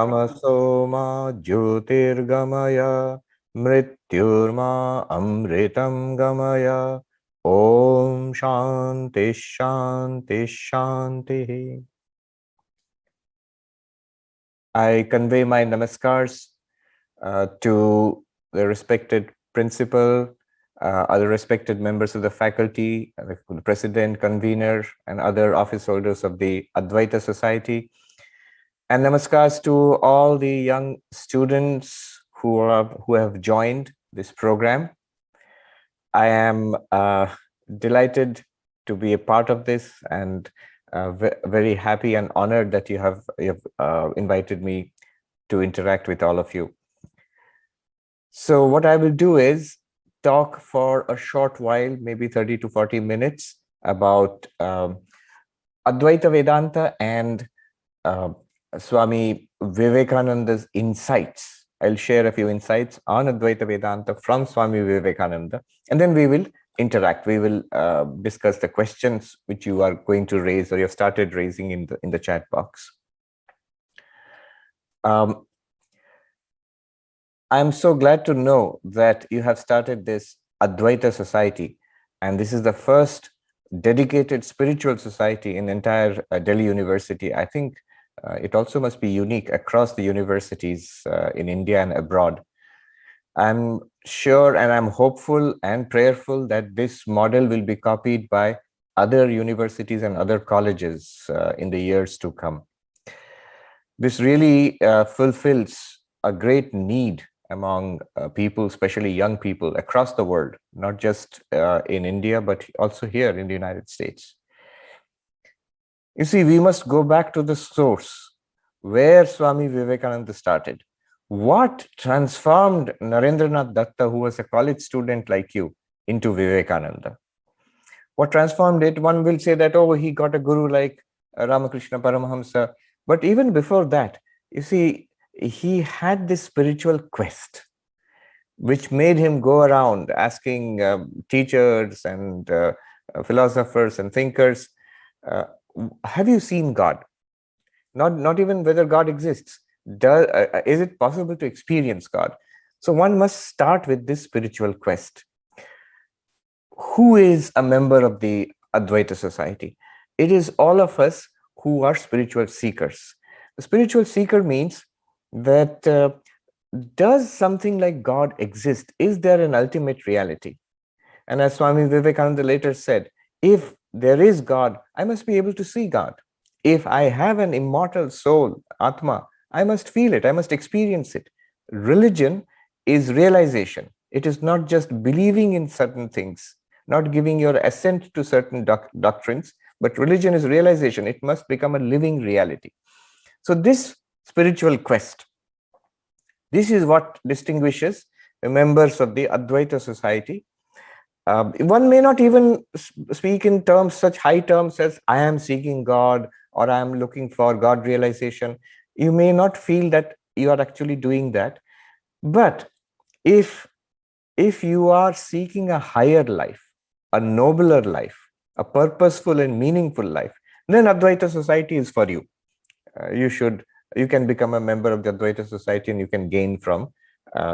Tamasoma Jyotirgamaya Mrityurma Amritam Gamaya Om Shanti Shanti Shanti. I convey my namaskars to the respected principal, other respected members of the faculty, the president, convener, and other office holders of the Advaita Society. And namaskars to all the young students who have joined this program. I am delighted to be a part of this, and very happy and honored that you have invited me to interact with all of you. So what I will do is talk for a short while, maybe 30 to 40 minutes, about Advaita Vedanta and Swami Vivekananda's insights. I'll share a few insights on Advaita Vedanta from Swami Vivekananda, and then we will interact. We will discuss the questions which you are going to raise or you have started raising in the chat box. I'm so glad to know that you have started this Advaita Society, and this is the first dedicated spiritual society in entire Delhi University. I think it also must be unique across the universities in India and abroad. I'm sure and I'm hopeful and prayerful that this model will be copied by other universities and other colleges in the years to come. This really fulfills a great need among people, especially young people across the world, not just in India, but also here in the United States. You see, we must go back to the source where Swami Vivekananda started. What transformed Narendranath Datta, who was a college student like you, into Vivekananda? What transformed it? One will say that, oh, he got a guru like Ramakrishna Paramahamsa. But even before that, you see, he had this spiritual quest, which made him go around asking teachers and philosophers and thinkers, have you seen God? Not even whether God exists. Is it possible to experience God? So one must start with this spiritual quest. Who is a member of the Advaita Society? It is all of us who are spiritual seekers. The spiritual seeker means that does something like God exist? Is there an ultimate reality? And as Swami Vivekananda later said, if there is God, I must be able to see God. If I have an immortal soul, Atma, I must feel it, I must experience it. Religion is realization. It is not just believing in certain things, not giving your assent to certain doctrines, but religion is realization. It must become a living reality. So this spiritual quest, this is what distinguishes the members of the Advaita Society. One may not even speak in terms, such high terms as I am seeking God or I am looking for God realization. You may not feel that you are actually doing that. But if you are seeking a higher life, a nobler life, a purposeful and meaningful life, then Advaita Society is for you. You can become a member of the Advaita Society and you can gain from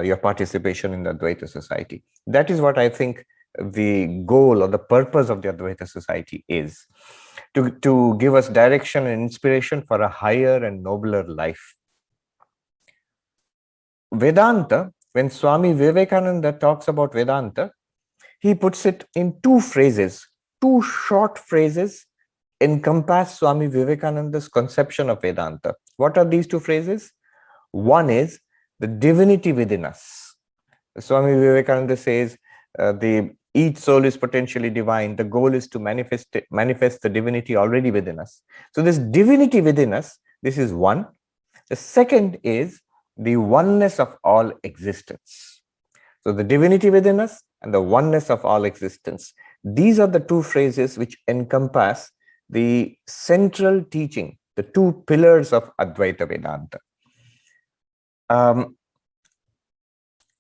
your participation in the Advaita Society. That is what I think the goal or the purpose of the Advaita Society is, to give us direction and inspiration for a higher and nobler life. Vedanta, when Swami Vivekananda talks about Vedanta, he puts it in two phrases, two short phrases encompass Swami Vivekananda's conception of Vedanta. What are these two phrases? One is the divinity within us. Swami Vivekananda says each soul is potentially divine. The goal is to manifest the divinity already within us. So this divinity within us, this is one. The second is the oneness of all existence. So the divinity within us and the oneness of all existence. These are the two phrases which encompass the central teaching, the two pillars of Advaita Vedanta.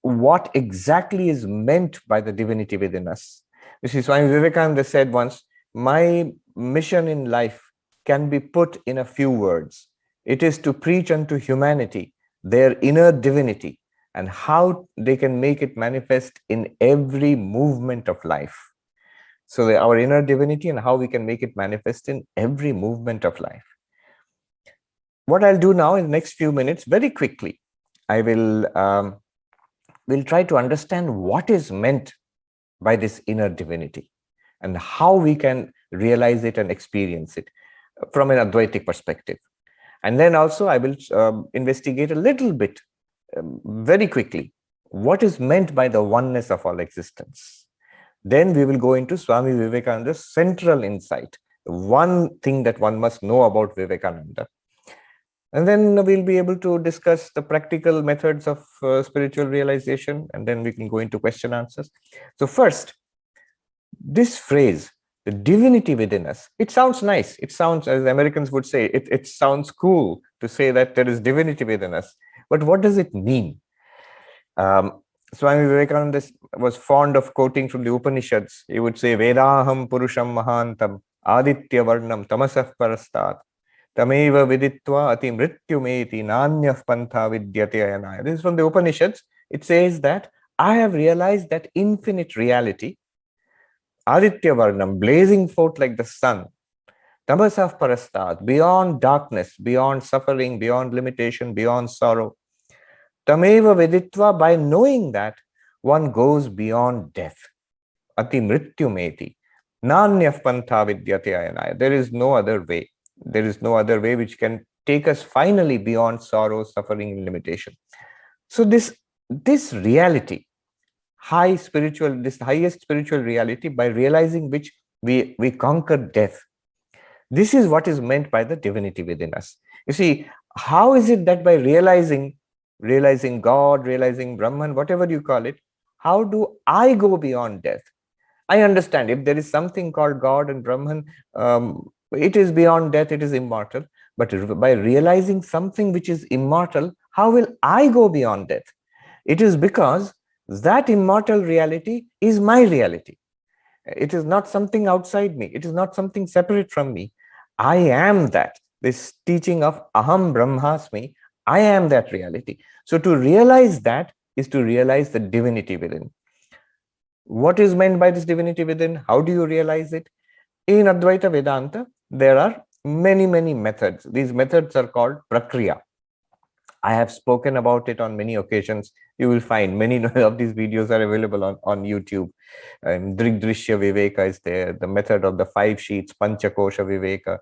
What exactly is meant by the divinity within us? You see, Swami Vivekananda said once, my mission in life can be put in a few words. It is to preach unto humanity their inner divinity and how they can make it manifest in every movement of life. So our inner divinity and how we can make it manifest in every movement of life. What I'll do now in the next few minutes, very quickly, I will try to understand what is meant by this inner divinity and how we can realize it and experience it from an Advaitic perspective. And then also I will investigate a little bit, very quickly, what is meant by the oneness of all existence. Then we will go into Swami Vivekananda's central insight, one thing that one must know about Vivekananda. And then we'll be able to discuss the practical methods of spiritual realization, and then we can go into question answers. So first, this phrase, the divinity within us, it sounds nice. It sounds, as Americans would say, it sounds cool to say that there is divinity within us. But what does it mean? Swami Vivekananda was fond of quoting from the Upanishads. He would say, Vedaham Purusham Mahantam Aditya Varnam Tamasah Parastat Tameva Viditva Ati Mrityumeti Nanyah Pantha Vidyate Ayanaya. This is from the Upanishads. It says that I have realized that infinite reality, Aditya Varnam, blazing forth like the sun, Tamasah Parastat, beyond darkness, beyond suffering, beyond limitation, beyond sorrow. Tameva Viditva, by knowing that, one goes beyond death. Ati Mrityumeti. Nanyah Pantha Vidyate Ayanaya. There is no other way. There is no other way which can take us finally beyond sorrow, suffering, and limitation. So this reality, highest spiritual reality, by realizing which we conquer death. This is what is meant by the divinity within us. You see, how is it that by realizing God, realizing Brahman, whatever you call it, how do I go beyond death? I understand if there is something called God and Brahman, it is beyond death, it is immortal. But by realizing something which is immortal, how will I go beyond death? It is because that immortal reality is my reality. It is not something outside me. It is not something separate from me. I am that. This teaching of Aham Brahmasmi, I am that reality. So to realize that is to realize the divinity within. What is meant by this divinity within? How do you realize it? In Advaita Vedanta, there are many, many methods. These methods are called prakriya. I have spoken about it on many occasions. You will find many of these videos are available on YouTube. Drigdrishya Viveka is there. The method of the 5 sheets, Panchakosha Viveka.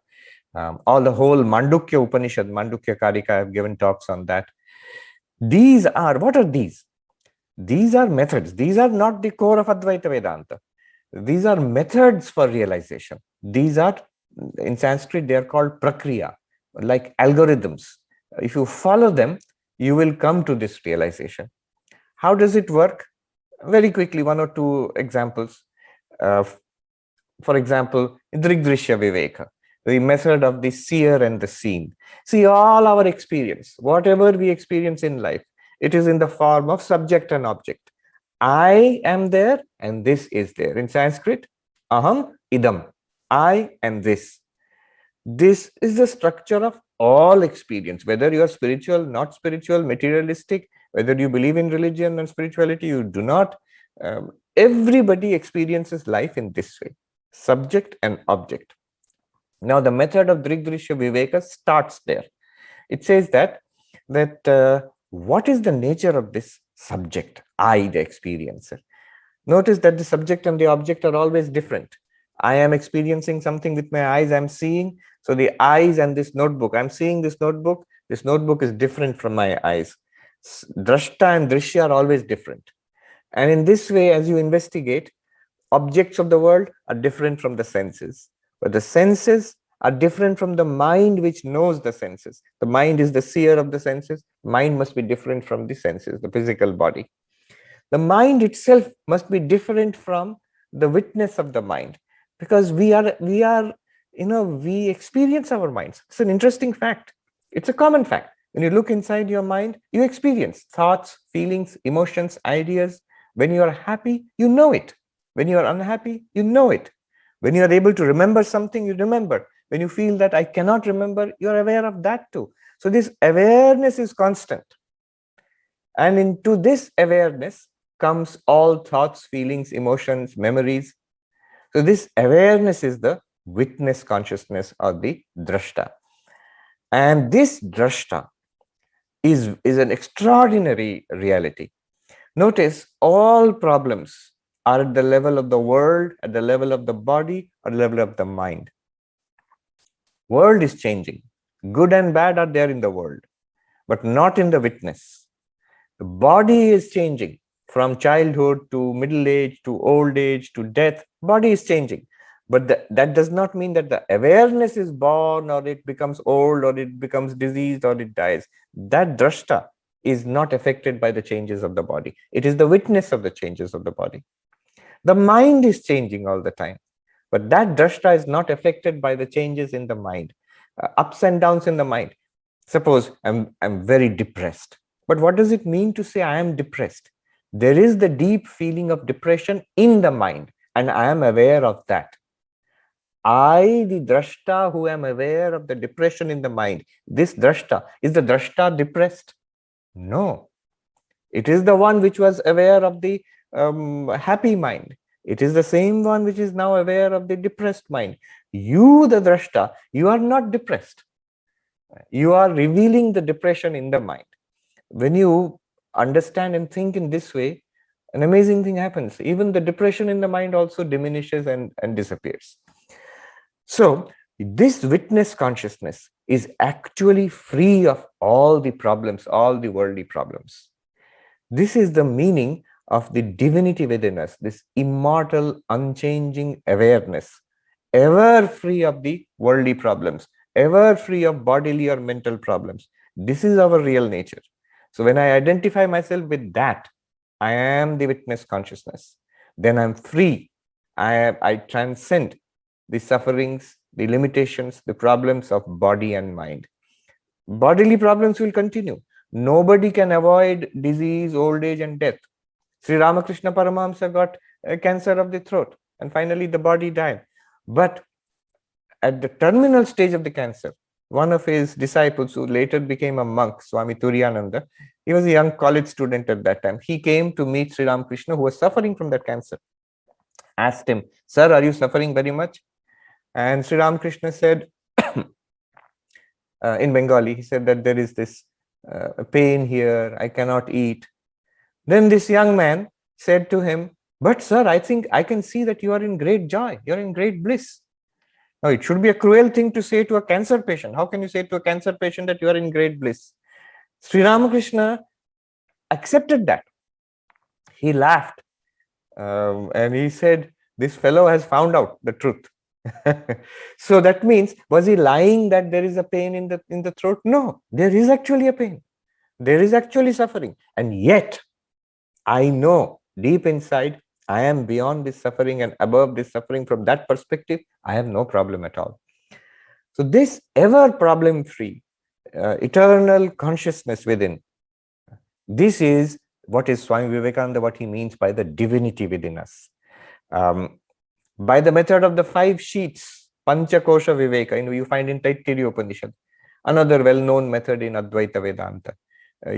All the whole Mandukya Upanishad, Mandukya Karika, I have given talks on that. These are, what are these? These are methods. These are not the core of Advaita Vedanta. These are methods for realization. These are, in Sanskrit, they are called prakriya, like algorithms. If you follow them, you will come to this realization. How does it work? Very quickly, 1 or 2 examples. For example, Drigdrishya Viveka, the method of the seer and the seen. See, all our experience, whatever we experience in life, it is in the form of subject and object. I am there and this is there. In Sanskrit, aham idam. I and this. This is the structure of all experience, whether you are spiritual, not spiritual, materialistic, whether you believe in religion and spirituality, you do not. Everybody experiences life in this way, subject and object. Now, the method of Drigdrishya Viveka starts there. It says that what is the nature of this subject, I, the experiencer? Notice that the subject and the object are always different. I am experiencing something with my eyes, I'm seeing. So the eyes and this notebook, I'm seeing this notebook is different from my eyes. Drashta and Drishya are always different. And in this way, as you investigate, objects of the world are different from the senses. But the senses are different from the mind which knows the senses. The mind is the seer of the senses. Mind must be different from the senses, the physical body. The mind itself must be different from the witness of the mind, because we experience our minds. It's an interesting fact. It's a common fact. When you look inside your mind, you experience thoughts, feelings, emotions, ideas. When you are happy, you know it. When you are unhappy, you know it. When you are able to remember something, you remember. When you feel that I cannot remember, you are aware of that too. So this awareness is constant. And into this awareness comes all thoughts, feelings, emotions, memories. So this awareness is the witness consciousness or the drashta. And this drashta is an extraordinary reality. Notice all problems are at the level of the world, at the level of the body, or the level of the mind. World is changing. Good and bad are there in the world, but not in the witness. The body is changing from childhood to middle age to old age to death. Body is changing. But that does not mean that the awareness is born or it becomes old or it becomes diseased or it dies. That drashta is not affected by the changes of the body. It is the witness of the changes of the body. The mind is changing all the time, but that drashta is not affected by the changes in the mind, ups and downs in the mind. Suppose I'm very depressed. But what does it mean to say I am depressed? There is the deep feeling of depression in the mind, and I am aware of that. I, the drashta, who am aware of the depression in the mind, this drashta, is the drashta depressed? No. It is the one which was aware of the happy mind. It is the same one which is now aware of the depressed mind. You, the drashta, you are not depressed. You are revealing the depression in the mind. When you understand and think in this way, an amazing thing happens. Even the depression in the mind also diminishes and disappears. So this witness consciousness is actually free of all the problems, all the worldly problems. This is the meaning of the divinity within us, this immortal, unchanging awareness, ever free of the worldly problems, ever free of bodily or mental problems. This is our real nature. So when I identify myself with that, I am the witness consciousness. Then I'm free. I transcend the sufferings, the limitations, the problems of body and mind. Bodily problems will continue. Nobody can avoid disease, old age, and death. Sri Ramakrishna Paramahamsa got cancer of the throat, and finally the body died. But at the terminal stage of the cancer, one of his disciples, who later became a monk, Swami Turiyananda, he was a young college student at that time. He came to meet Sri Ramakrishna, who was suffering from that cancer. Asked him, "Sir, are you suffering very much?" And Sri Ramakrishna said, in Bengali, he said that there is this pain here, I cannot eat. Then this young man said to him, "But sir, I think I can see that you are in great joy, you are in great bliss." Now, it should be a cruel thing to say to a cancer patient. How can you say to a cancer patient that you are in great bliss? Sri Ramakrishna accepted that. He laughed and he said, "This fellow has found out the truth." So that means, was he lying that there is a pain in the throat? No, there is actually a pain. There is actually suffering. And yet, I know deep inside, I am beyond this suffering and above this suffering. From that perspective, I have no problem at all. So this ever problem-free, eternal consciousness within, this is what is Swami Vivekananda, what he means by the divinity within us. By the method of the 5 sheets, Panchakosha Viveka, you find in Taittiriya Upanishad, another well-known method in Advaita Vedanta.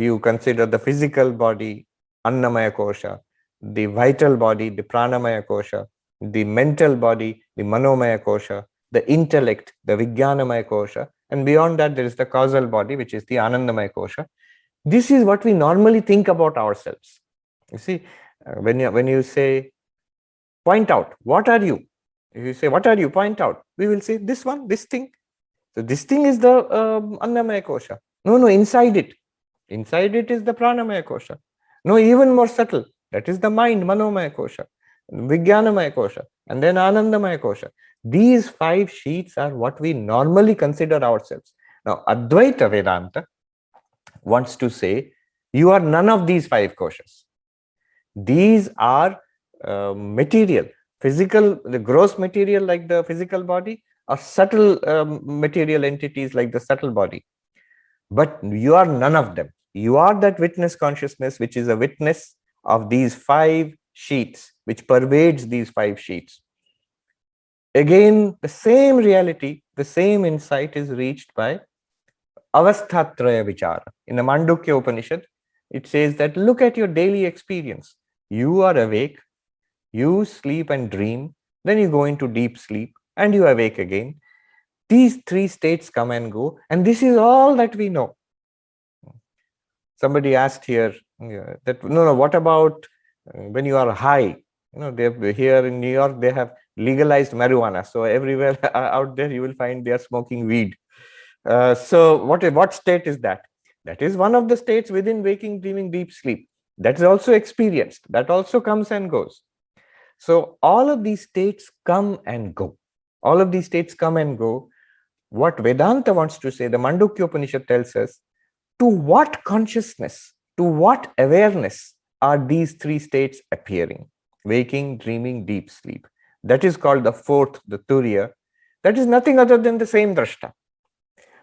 You consider the physical body, Annamaya Kosha, the vital body, the Pranamaya Kosha, the mental body, the Manomaya Kosha, the intellect, the Vijnanamaya Kosha, and beyond that there is the causal body, which is the Anandamaya Kosha. This is what we normally think about ourselves. You see, when you say, "Point out, what are you?" If you say, "What are you?" Point out. We will say, "This one, this thing." So this thing is the Annamaya Kosha. No, inside it. Inside it is the Pranamaya Kosha. No, even more subtle. That is the mind, Manomaya Kosha, Vijnanamaya Kosha, and then Anandamaya Kosha. These 5 sheets are what we normally consider ourselves. Now, Advaita Vedanta wants to say, you are none of these 5 koshas. These are material, physical, the gross material like the physical body, or subtle material entities like the subtle body. But you are none of them. You are that witness consciousness, which is a witness of these 5 sheets, which pervades these 5 sheets. Again, the same reality, the same insight is reached by avasthatraya vichara. In the Mandukya Upanishad, it says that look at your daily experience. You are awake, you sleep and dream, then you go into deep sleep and you awake again. These three states come and go, and this is all that we know. Somebody asked here that no, what about when you are high? They here in New York they have legalized marijuana, so everywhere out there you will find they are smoking weed. So what state is that? That is one of the states within waking, dreaming, deep sleep. That is also experienced. That also comes and goes. So all of these states come and go. All of these states come and go. What Vedanta wants to say, the Mandukya Upanishad tells us, to what consciousness, to what awareness are these three states appearing? Waking, dreaming, deep sleep. That is called the fourth, the Turiya. That is nothing other than the same drashta.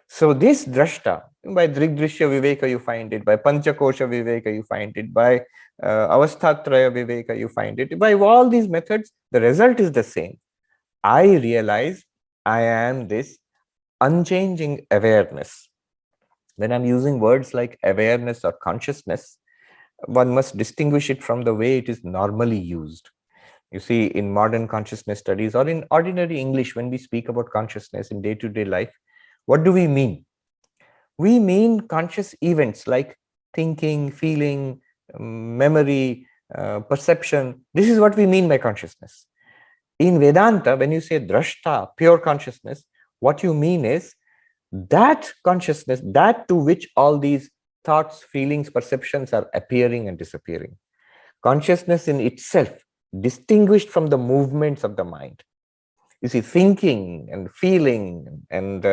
So this drashta, by Drigdrishya Viveka you find it, by Panchakosha Viveka you find it, by Avasthatraya Viveka you find it. By all these methods, the result is the same. I realize I am this unchanging awareness. When I'm using words like awareness or consciousness, one must distinguish it from the way it is normally used. You see, in modern consciousness studies or in ordinary English, when we speak about consciousness in day-to-day life, what do we mean? We mean conscious events like thinking, feeling, memory, perception. This is what we mean by consciousness. In Vedanta, when you say drashta, pure consciousness, what you mean is that consciousness, that to which all these thoughts, feelings, perceptions are appearing and disappearing. Consciousness in itself, distinguished from the movements of the mind. You see, thinking and feeling and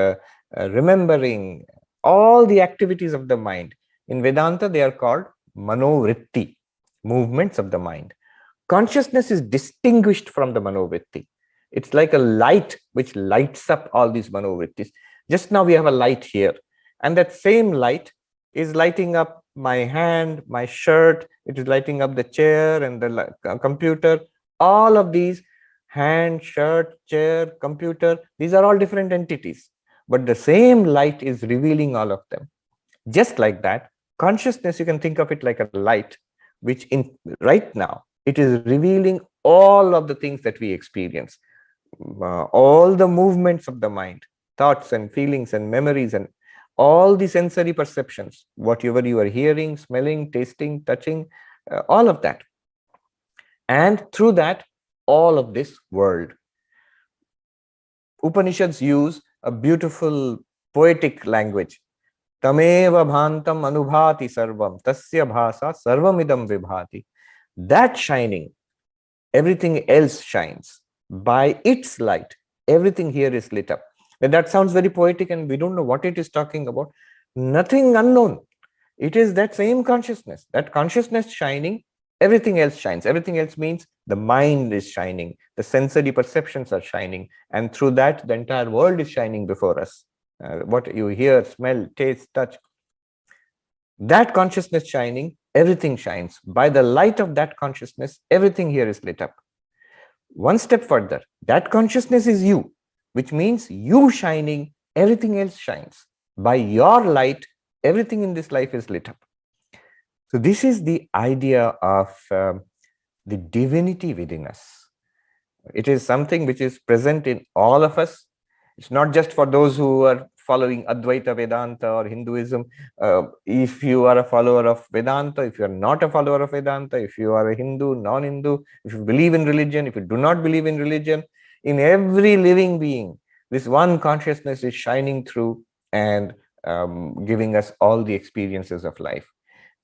remembering, all the activities of the mind. In Vedanta, they are called manovritti, movements of the mind. Consciousness is distinguished from the manovritti. It's like a light which lights up all these manovrittis. Just now we have a light here, and that same light is lighting up my hand, my shirt, it is lighting up the chair and the computer. All of these, hand, shirt, chair, computer, these are all different entities, but the same light is revealing all of them. Just like that, consciousness, you can think of it like a light, which right now, it is revealing all of the things that we experience, all the movements of the mind, thoughts and feelings and memories and all the sensory perceptions, whatever you are hearing, smelling, tasting, touching, all of that. And through that, all of this world. Upanishads use a beautiful poetic language. Tameva bhantam anubhati sarvam, tasya bhasa sarvamidam vibhati. That shining, everything else shines. By its light, everything here is lit up. And that sounds very poetic and we don't know what it is talking about. Nothing unknown. It is that same consciousness. That consciousness shining, everything else shines. Everything else means the mind is shining, the sensory perceptions are shining, and through that, the entire world is shining before us. What you hear, smell, taste, touch, that consciousness shining, everything shines. By the light of that consciousness, everything here is lit up. One step further, that consciousness is you, which means you shining, everything else shines. By your light, everything in this life is lit up. So this is the idea of the divinity within us. It is something which is present in all of us. It's not just for those who are following Advaita Vedanta or Hinduism. If you are a follower of Vedanta, if you are not a follower of Vedanta, if you are a Hindu, non-Hindu, if you believe in religion, if you do not believe in religion, in every living being, this one consciousness is shining through and giving us all the experiences of life.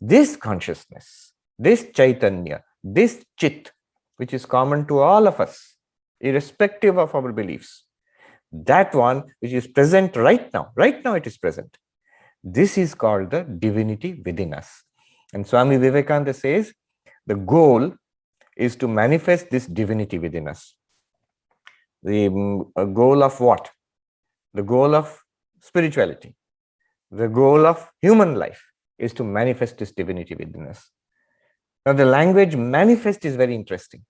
This consciousness, this Chaitanya, this Chit, which is common to all of us, irrespective of our beliefs, that one which is present right now it is present. This is called the divinity within us. And Swami Vivekananda says the goal is to manifest this divinity within us. The goal of what? The goal of spirituality, the goal of human life is to manifest this divinity within us. Now, the language manifest is very interesting.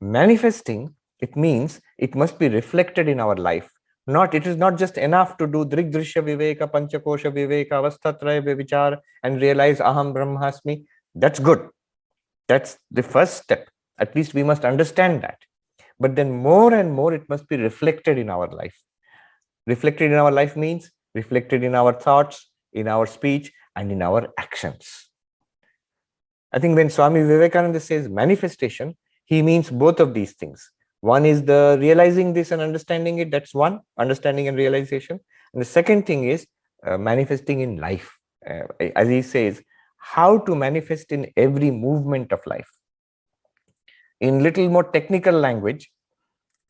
Manifesting, it means it must be reflected in our life. It is not just enough to do Drigdrishya Viveka, Panchakosha Viveka, Avasthatraya Vichara and realize Aham Brahmasmi. That's good. That's the first step. At least we must understand that. But then more and more it must be reflected in our life. Reflected in our life means reflected in our thoughts, in our speech, and in our actions. I think when Swami Vivekananda says manifestation, he means both of these things. One is the realizing this and understanding it. That's one, understanding and realization. And the second thing is manifesting in life. As he says, how to manifest in every movement of life. In little more technical language,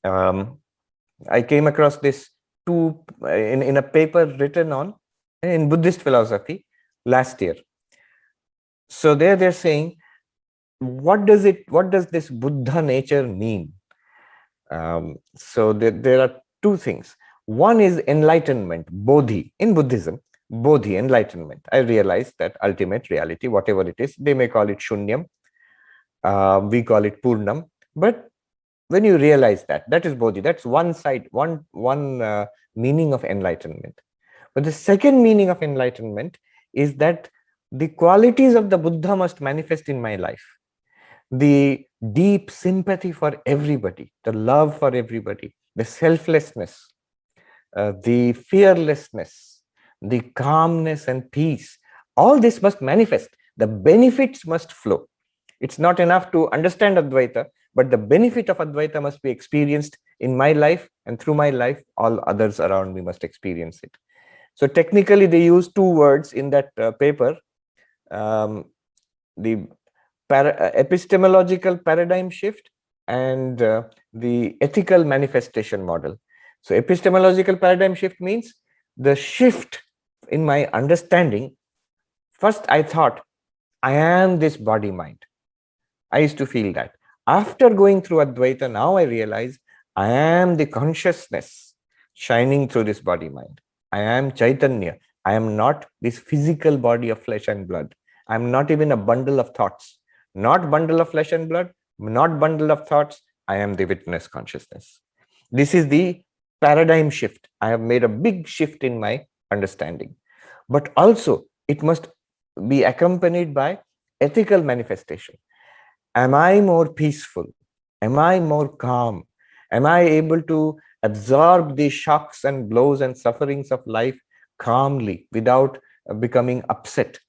I came across this in a paper written on in Buddhist philosophy last year. So they're saying, what does this Buddha nature mean? So there are two things. One is enlightenment, bodhi. In Buddhism, bodhi, enlightenment. I realize that ultimate reality, whatever it is, they may call it shunyam, we call it purnam, but when you realize that is bodhi, that's one side, one meaning of enlightenment. But the second meaning of enlightenment is that the qualities of the Buddha must manifest in my life. The deep sympathy for everybody, the love for everybody, the selflessness, the fearlessness, the calmness and peace, all this must manifest. The benefits must flow. It's not enough to understand Advaita, but the benefit of Advaita must be experienced in my life, and through my life, all others around me must experience it. So technically, they use two words in that paper, the epistemological paradigm shift and the ethical manifestation model. So epistemological paradigm shift means the shift in my understanding. First, I thought, I am this body-mind. I used to feel that. After going through Advaita, now I realize I am the consciousness shining through this body-mind. I am Chaitanya. I am not this physical body of flesh and blood. I am not even a bundle of thoughts. Not bundle of flesh and blood, not bundle of thoughts. I am the witness consciousness. This is the paradigm shift. I have made a big shift in my understanding. But also, it must be accompanied by ethical manifestation. Am I more peaceful? Am I more calm? Am I able to absorb the shocks and blows and sufferings of life calmly without becoming upset?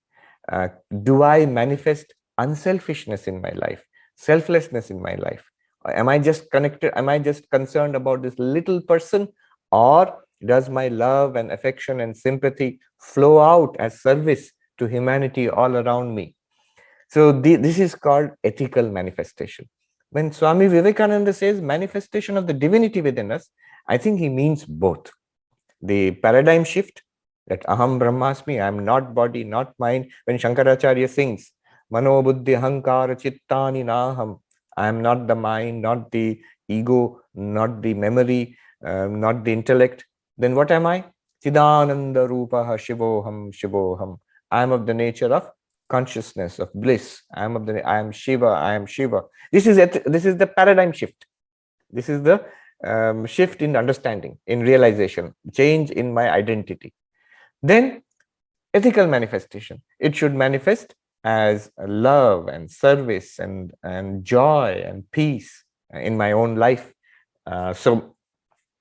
Do I manifest unselfishness in my life, selflessness in my life? Am I just connected? Am I just concerned about this little person? Or does my love and affection and sympathy flow out as service to humanity all around me? So this is called ethical manifestation. When Swami Vivekananda says manifestation of the divinity within us, I think he means both. The paradigm shift, that aham brahmasmi, I am not body, not mind. When Shankaracharya sings, mano buddhi hankara chittani naham, I am not the mind, not the ego, not the memory, not the intellect. Then what am I? Chidananda rupaha shivoham shivoham. I am of the nature of consciousness, of bliss. I am Shiva, I am Shiva. This is the paradigm shift. This is the shift in understanding, in realization, change in my identity. Then ethical manifestation. It should manifest as love and service and joy and peace in my own life. So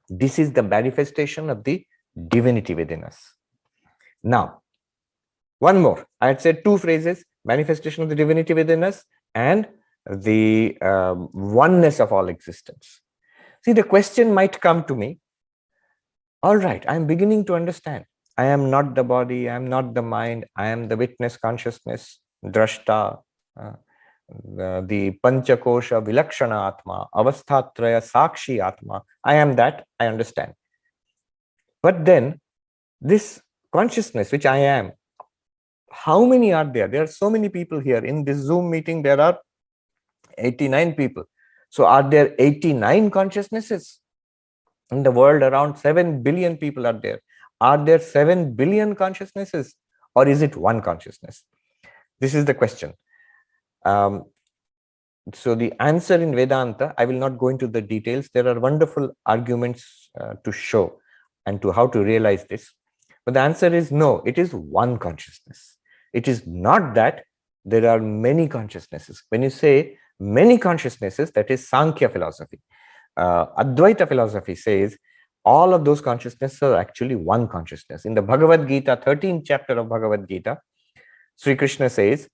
this is the manifestation of the divinity within us. Now, one more. I had said two phrases: manifestation of the divinity within us and the oneness of all existence. See, the question might come to me, all right, I'm beginning to understand. I am not the body, I am not the mind, I am the witness consciousness, drashta, the panchakosha vilakshana atma, avasthatraya sakshi atma. I am that, I understand. But then this consciousness which I am, how many are there? There are so many people here. In this Zoom meeting, there are 89 people. So are there 89 consciousnesses? In the world, around 7 billion people are there. Are there 7 billion consciousnesses, or is it one consciousness? This is the question. So the answer in Vedanta, I will not go into the details. There are wonderful arguments to show. and to how to realize this. But the answer is no, it is one consciousness. It is not that there are many consciousnesses. When you say many consciousnesses, that is Sankhya philosophy. Advaita philosophy says all of those consciousnesses are actually one consciousness. In the Bhagavad-Gita, 13th chapter of Bhagavad-Gita, Sri Krishna says,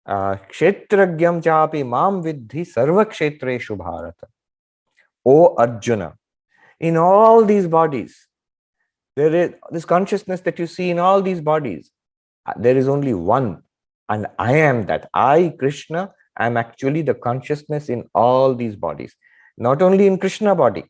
Kshetragyam chapi mam vidhi sarva kshetreshu bharata. O Arjuna, in all these bodies, there is this consciousness that you see in all these bodies. There is only one, and I am that. I, Krishna, am actually the consciousness in all these bodies. Not only in Krishna body,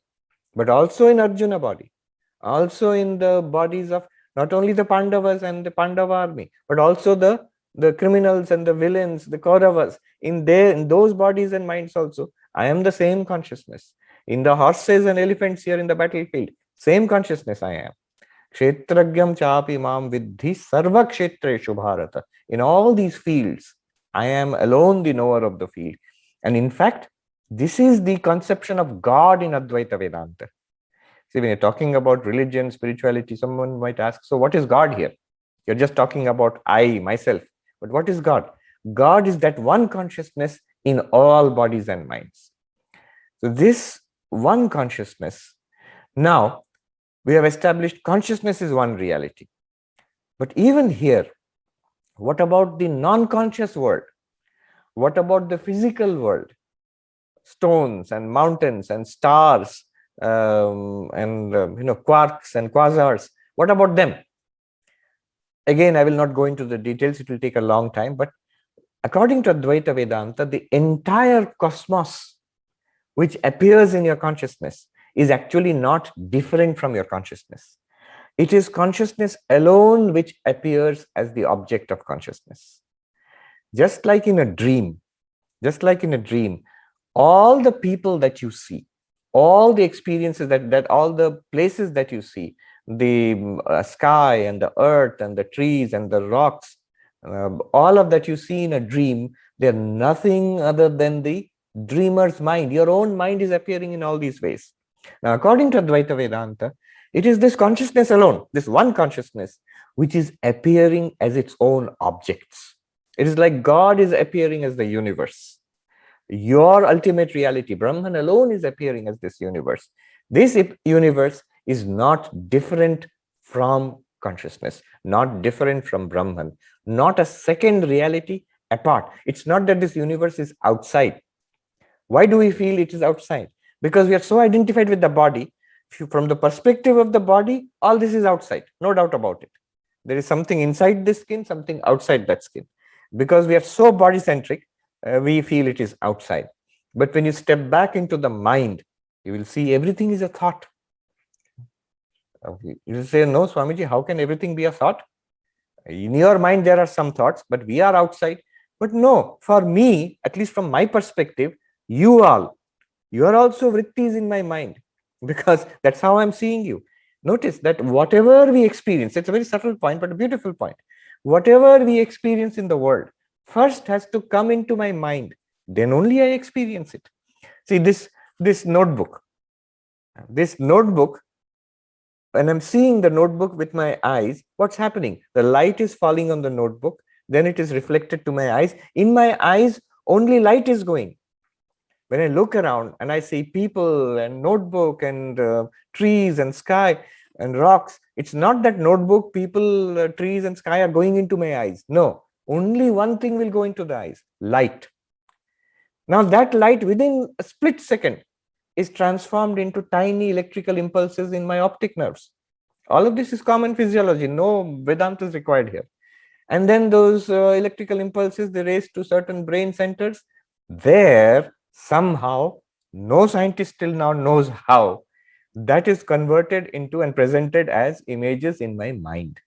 but also in Arjuna body, also in the bodies of not only the Pandavas and the Pandava army, but also the criminals and the villains, the Kauravas, in those bodies and minds also. I am the same consciousness. In the horses and elephants here in the battlefield, same consciousness I am. Kshetragyam chapi mam vidhi sarva kshetreshu bharata. In all these fields, I am alone the knower of the field. And in fact, this is the conception of God in Advaita Vedanta. See, when you're talking about religion, spirituality, someone might ask, so what is God here? You're just talking about I, myself. But what is God? God is that one consciousness in all bodies and minds. So this one consciousness, now we have established consciousness is one reality. But even here, what about the non-conscious world? What about the physical world? Stones and mountains and stars and quarks and quasars. What about them? Again, I will not go into the details. It will take a long time. But according to Advaita Vedanta, the entire cosmos which appears in your consciousness is actually not different from your consciousness. It is consciousness alone which appears as the object of consciousness. Just like in a dream, all the people that you see, all the experiences that all the places that you see, the sky and the earth and the trees and the rocks, all of that you see in a dream, they're nothing other than the dreamer's mind. Your own mind is appearing in all these ways. Now, according to Advaita Vedanta, it is this consciousness alone, this one consciousness, which is appearing as its own objects. It is like God is appearing as the universe. Your ultimate reality, Brahman alone, is appearing as this universe. This universe is not different from consciousness, not different from Brahman, not a second reality apart. It's not that this universe is outside. Why do we feel it is outside? Because we are so identified with the body. From the perspective of the body, all this is outside, no doubt about it. There is something inside the skin, something outside that skin. Because we are so body-centric, we feel it is outside. But when you step back into the mind, you will see everything is a thought. You will say, no, Swamiji, how can everything be a thought? In your mind, there are some thoughts, but we are outside. But no, for me, at least from my perspective, you are also vrittis in my mind, because that's how I'm seeing you. Notice that whatever we experience, it's a very subtle point, but a beautiful point. Whatever we experience in the world first has to come into my mind, then only I experience it. See, this notebook, when I'm seeing the notebook with my eyes, what's happening? The light is falling on the notebook, then it is reflected to my eyes. In my eyes, only light is going. When I look around and I see people and notebook and trees and sky and rocks, it's not that notebook, people, trees and sky are going into my eyes. No, only one thing will go into the eyes, light. Now that light within a split second is transformed into tiny electrical impulses in my optic nerves. All of this is common physiology, no Vedanta is required here. And then those electrical impulses, they race to certain brain centers. There, somehow, no scientist till now knows how, that is converted into and presented as images in my mind.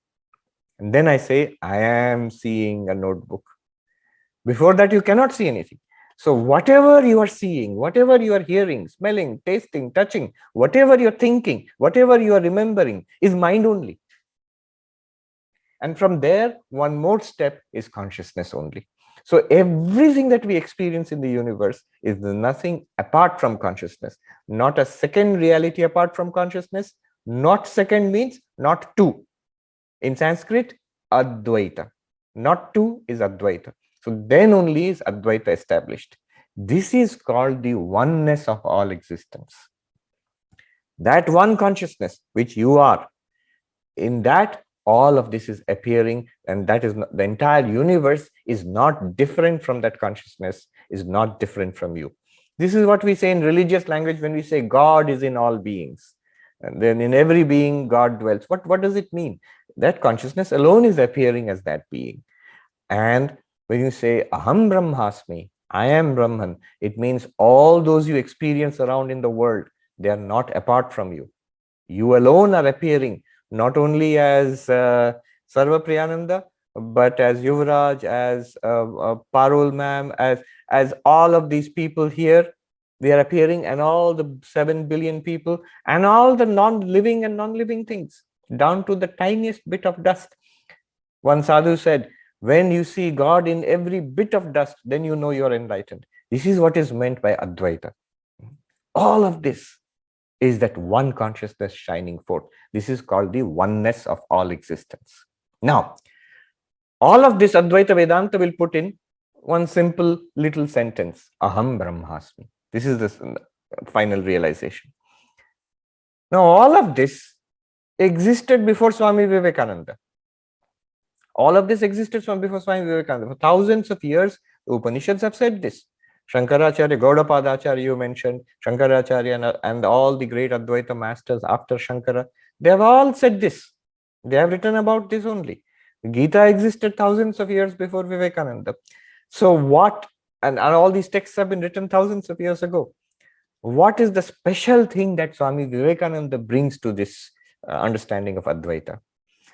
And then I say, I am seeing a notebook. Before that, you cannot see anything. So whatever you are seeing, whatever you are hearing, smelling, tasting, touching, whatever you're thinking, whatever you are remembering is mind only. And from there, one more step is consciousness only. So everything that we experience in the universe is nothing apart from consciousness, not a second reality apart from consciousness, Not second means not two. In Sanskrit, Advaita. Not two is Advaita. So then only is Advaita established. This is called the oneness of all existence. That one consciousness which you are, in that all of this is appearing, and that is the entire universe is not different from that consciousness, is not different from you. This is what we say in religious language when we say God is in all beings, and then in every being God dwells. What does it mean? That consciousness alone is appearing as that being. And when you say Aham Brahmasmi, I am Brahman, it means all those you experience around in the world, they are not apart from you. You alone are appearing, not only as Sarvapriyananda, but as Yuvraj, as Parul ma'am, as all of these people here. They are appearing, and all the 7 billion people, and all the non-living and non-living things, down to the tiniest bit of dust. One sadhu said, when you see God in every bit of dust, then you know you are enlightened. This is what is meant by Advaita. All of this is that one consciousness shining forth. This is called the oneness of all existence. Now, all of this Advaita Vedanta will put in one simple little sentence, Aham Brahmasmi. This is the final realization. Now, all of this existed before Swami Vivekananda. All of this existed before Swami Vivekananda. For thousands of years, the Upanishads have said this. Shankaracharya, Gaudapadacharya, you mentioned, Shankaracharya and all the great Advaita masters after Shankara, they have all said this. They have written about this only. Gita existed thousands of years before Vivekananda. So what, and all these texts have been written thousands of years ago. What is the special thing that Swami Vivekananda brings to this understanding of Advaita?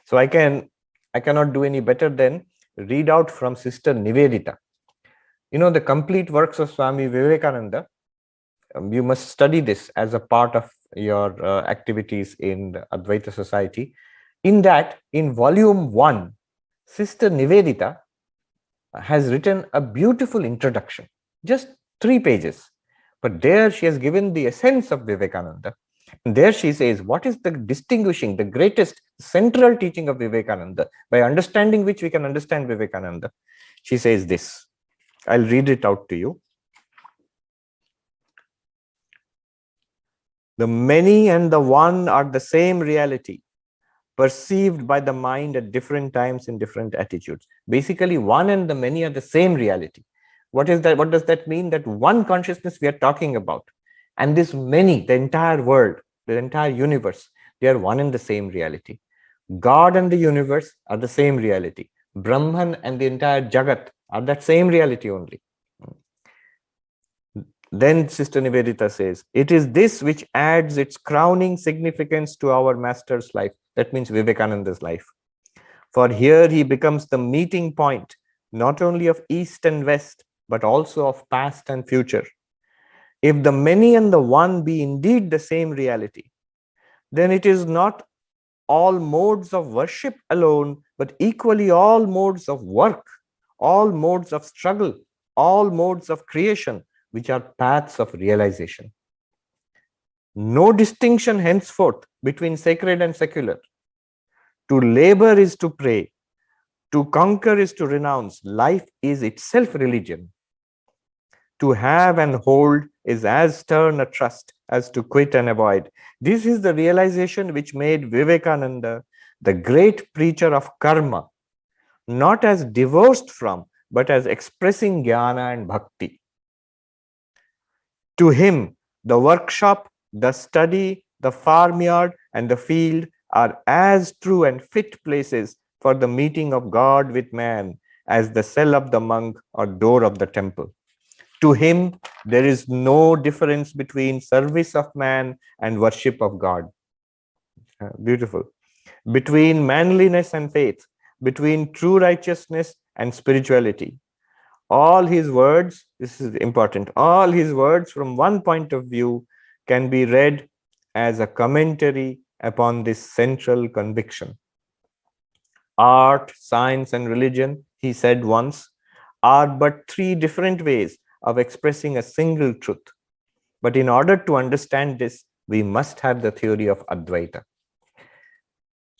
So I cannot do any better than read out from Sister Nivedita. You know, the complete works of Swami Vivekananda, you must study this as a part of your activities in the Advaita Society. In that, in volume 1, Sister Nivedita has written a beautiful introduction, just 3 pages. But there she has given the essence of Vivekananda. And there she says, what is the distinguishing, the greatest central teaching of Vivekananda, by understanding which we can understand Vivekananda? She says this. I'll read it out to you. The many and the one are the same reality, perceived by the mind at different times in different attitudes. Basically, one and the many are the same reality. What is that? What does that mean? That one consciousness we are talking about, and this many, the entire world, the entire universe, they are one and the same reality. God and the universe are the same reality. Brahman and the entire Jagat are that same reality only. Then Sister Nivedita says, it is this which adds its crowning significance to our master's life. That means Vivekananda's life. For here he becomes the meeting point, not only of East and West, but also of past and future. If the many and the one be indeed the same reality, then it is not all modes of worship alone, but equally all modes of work, all modes of struggle, all modes of creation, which are paths of realization. No distinction henceforth between sacred and secular. To labor is to pray, to conquer is to renounce. Life is itself religion. To have and hold is as stern a trust as to quit and avoid. This is the realization which made Vivekananda the great preacher of karma, not as divorced from, but as expressing jnana and bhakti. To him, the workshop, the study, the farmyard, and the field are as true and fit places for the meeting of God with man as the cell of the monk or door of the temple. To him, there is no difference between service of man and worship of God. Beautiful. Between manliness and faith, between true righteousness and spirituality. All his words, this is important, all his words from one point of view can be read as a commentary upon this central conviction. Art, science, and religion, he said once, are but 3 different ways of expressing a single truth. But in order to understand this, we must have the theory of Advaita.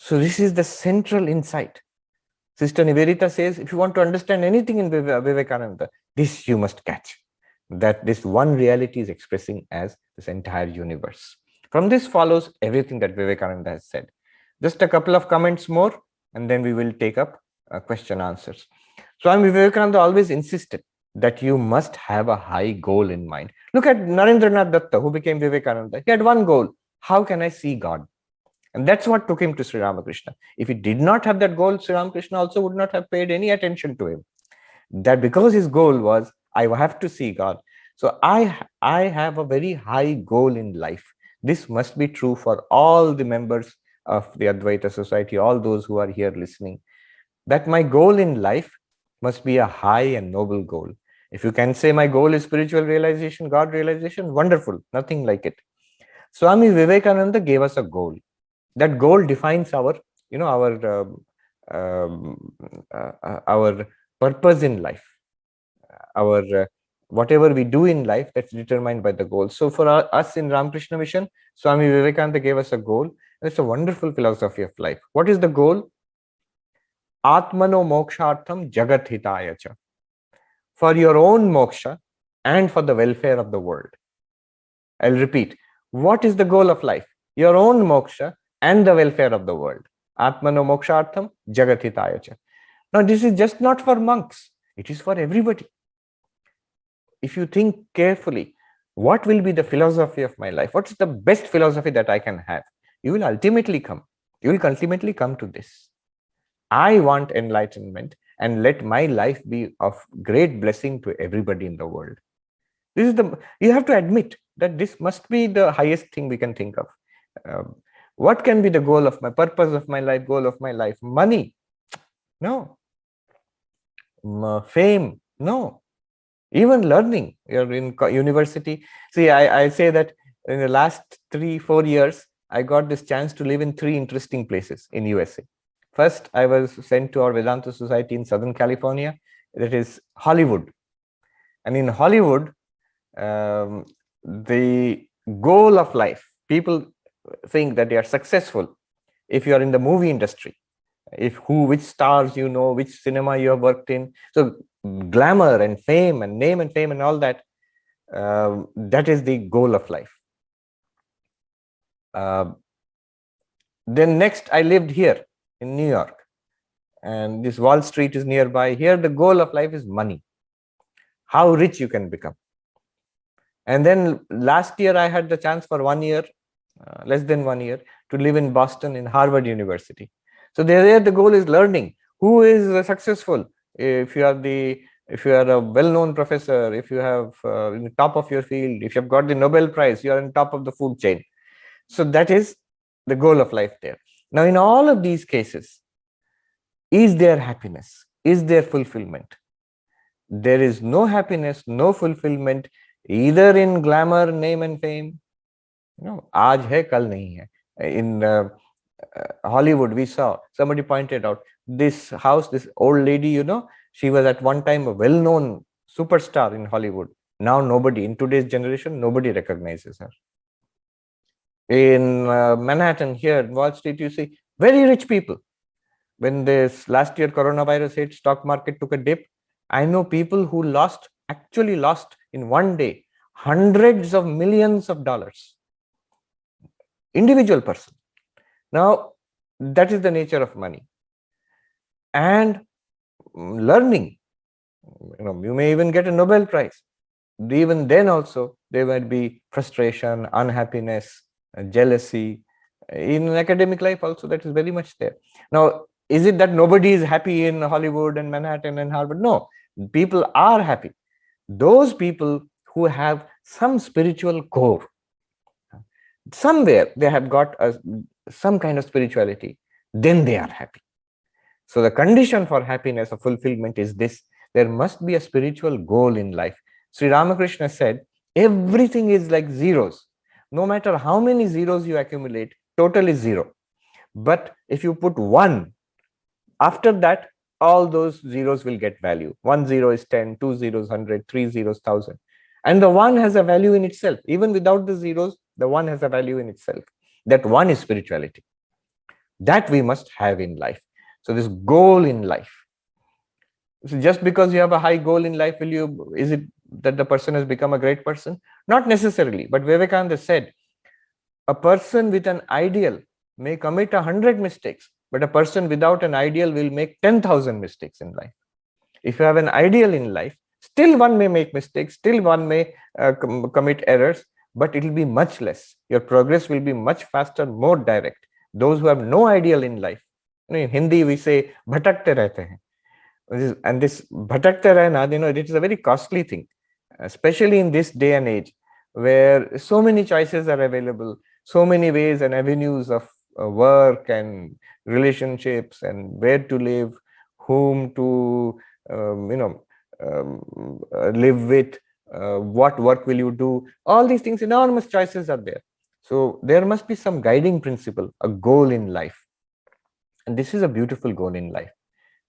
So this is the central insight. Sister Nivedita says, if you want to understand anything in Vivekananda, this you must catch, that this one reality is expressing as this entire universe. From this follows everything that Vivekananda has said. Just a couple of comments more, and then we will take up question answers. Swami Vivekananda always insisted that you must have a high goal in mind. Look at Narendranath Datta, who became Vivekananda. He had one goal: how can I see God? And that's what took him to Sri Ramakrishna. If he did not have that goal, Sri Ramakrishna also would not have paid any attention to him. That because his goal was, I have to see God. So I have a very high goal in life. This must be true for all the members of the Advaita Society, all those who are here listening, that my goal in life must be a high and noble goal. If you can say my goal is spiritual realization, God realization, wonderful, nothing like it. Swami Vivekananda gave us a goal. That goal defines our, our purpose in life, our whatever we do in life, that's determined by the goal. So for us in Ramakrishna Mission, Swami Vivekananda gave us a goal. It's a wonderful philosophy of life. What is the goal? Atmano mokshartham jagat hitaya cha. For your own moksha and for the welfare of the world. I'll repeat. What is the goal of life? Your own moksha and the welfare of the world. Atmano mokshartham jagat hitaya cha. Now this is just not for monks. It is for everybody. If you think carefully, what will be the philosophy of my life? What's the best philosophy that I can have? You will ultimately come to this. I want enlightenment, and let my life be of great blessing to everybody in the world. This is you have to admit that this must be the highest thing we can think of. What can be the goal of my purpose of my life, goal of my life? Money? No. Fame? No. Even learning. You're in university. See, I say that in the last 3-4 years, I got this chance to live in 3 interesting places in USA. First, I was sent to our Vedanta Society in Southern California, that is Hollywood. And in Hollywood, the goal of life, people think that they are successful if you are in the movie industry, which stars you know, which cinema you have worked in. So glamour and fame and name and fame and all that, that is the goal of life. Then next, I lived here in New York, and this Wall Street is nearby. Here, the goal of life is money, how rich you can become. And then last year, I had the chance for 1 year, less than 1 year, to live in Boston in Harvard University. So there, the goal is learning who is successful. If you are a well-known professor, if you have in the top of your field, if you have got the Nobel Prize, you are on top of the food chain. So that is the goal of life there. Now, in all of these cases, is there happiness? Is there fulfillment? There is no happiness, no fulfillment, either in glamour, name and fame. Aaj hai, kal nahi hai. In Hollywood, we saw, somebody pointed out, this house, this old lady, she was at one time a well-known superstar in Hollywood. Now nobody, in today's generation, nobody recognizes her. In Manhattan, here in Wall Street, you see very rich people. When this last year coronavirus hit, stock market took a dip. I know people who actually lost in one day hundreds of millions of dollars. Individual person. Now, that is the nature of money. And learning, you may even get a Nobel Prize. Even then also, there might be frustration, unhappiness, jealousy. In academic life also, that is very much there. Now, is it that nobody is happy in Hollywood and Manhattan and Harvard? No, people are happy. Those people who have some spiritual core, somewhere they have got some kind of spirituality, then they are happy. So the condition for happiness or fulfillment is this: there must be a spiritual goal in life. Sri Ramakrishna said, everything is like zeros. No matter how many zeros you accumulate, total is 0. But if you put 1, after that, all those zeros will get value. 1 0 is 10, 2 zeros 100, 3 zeros 1000. And the 1 has a value in itself. Even without the zeros, the 1 has a value in itself. That 1 is spirituality. That we must have in life. So this goal in life. So just because you have a high goal in life, is it that the person has become a great person? Not necessarily. But Vivekananda said, a person with an ideal may commit 100 mistakes, but a person without an ideal will make 10,000 mistakes in life. If you have an ideal in life, still one may make mistakes, still one may commit errors, but it will be much less. Your progress will be much faster, more direct. Those who have no ideal in life, in Hindi we say, bhatakte rehte hain. And this bhatakte rehna, it is a very costly thing, especially in this day and age, where so many choices are available, so many ways and avenues of work and relationships and where to live, whom to live with, what work will you do, all these things, enormous choices are there. So there must be some guiding principle, a goal in life. And this is a beautiful goal in life.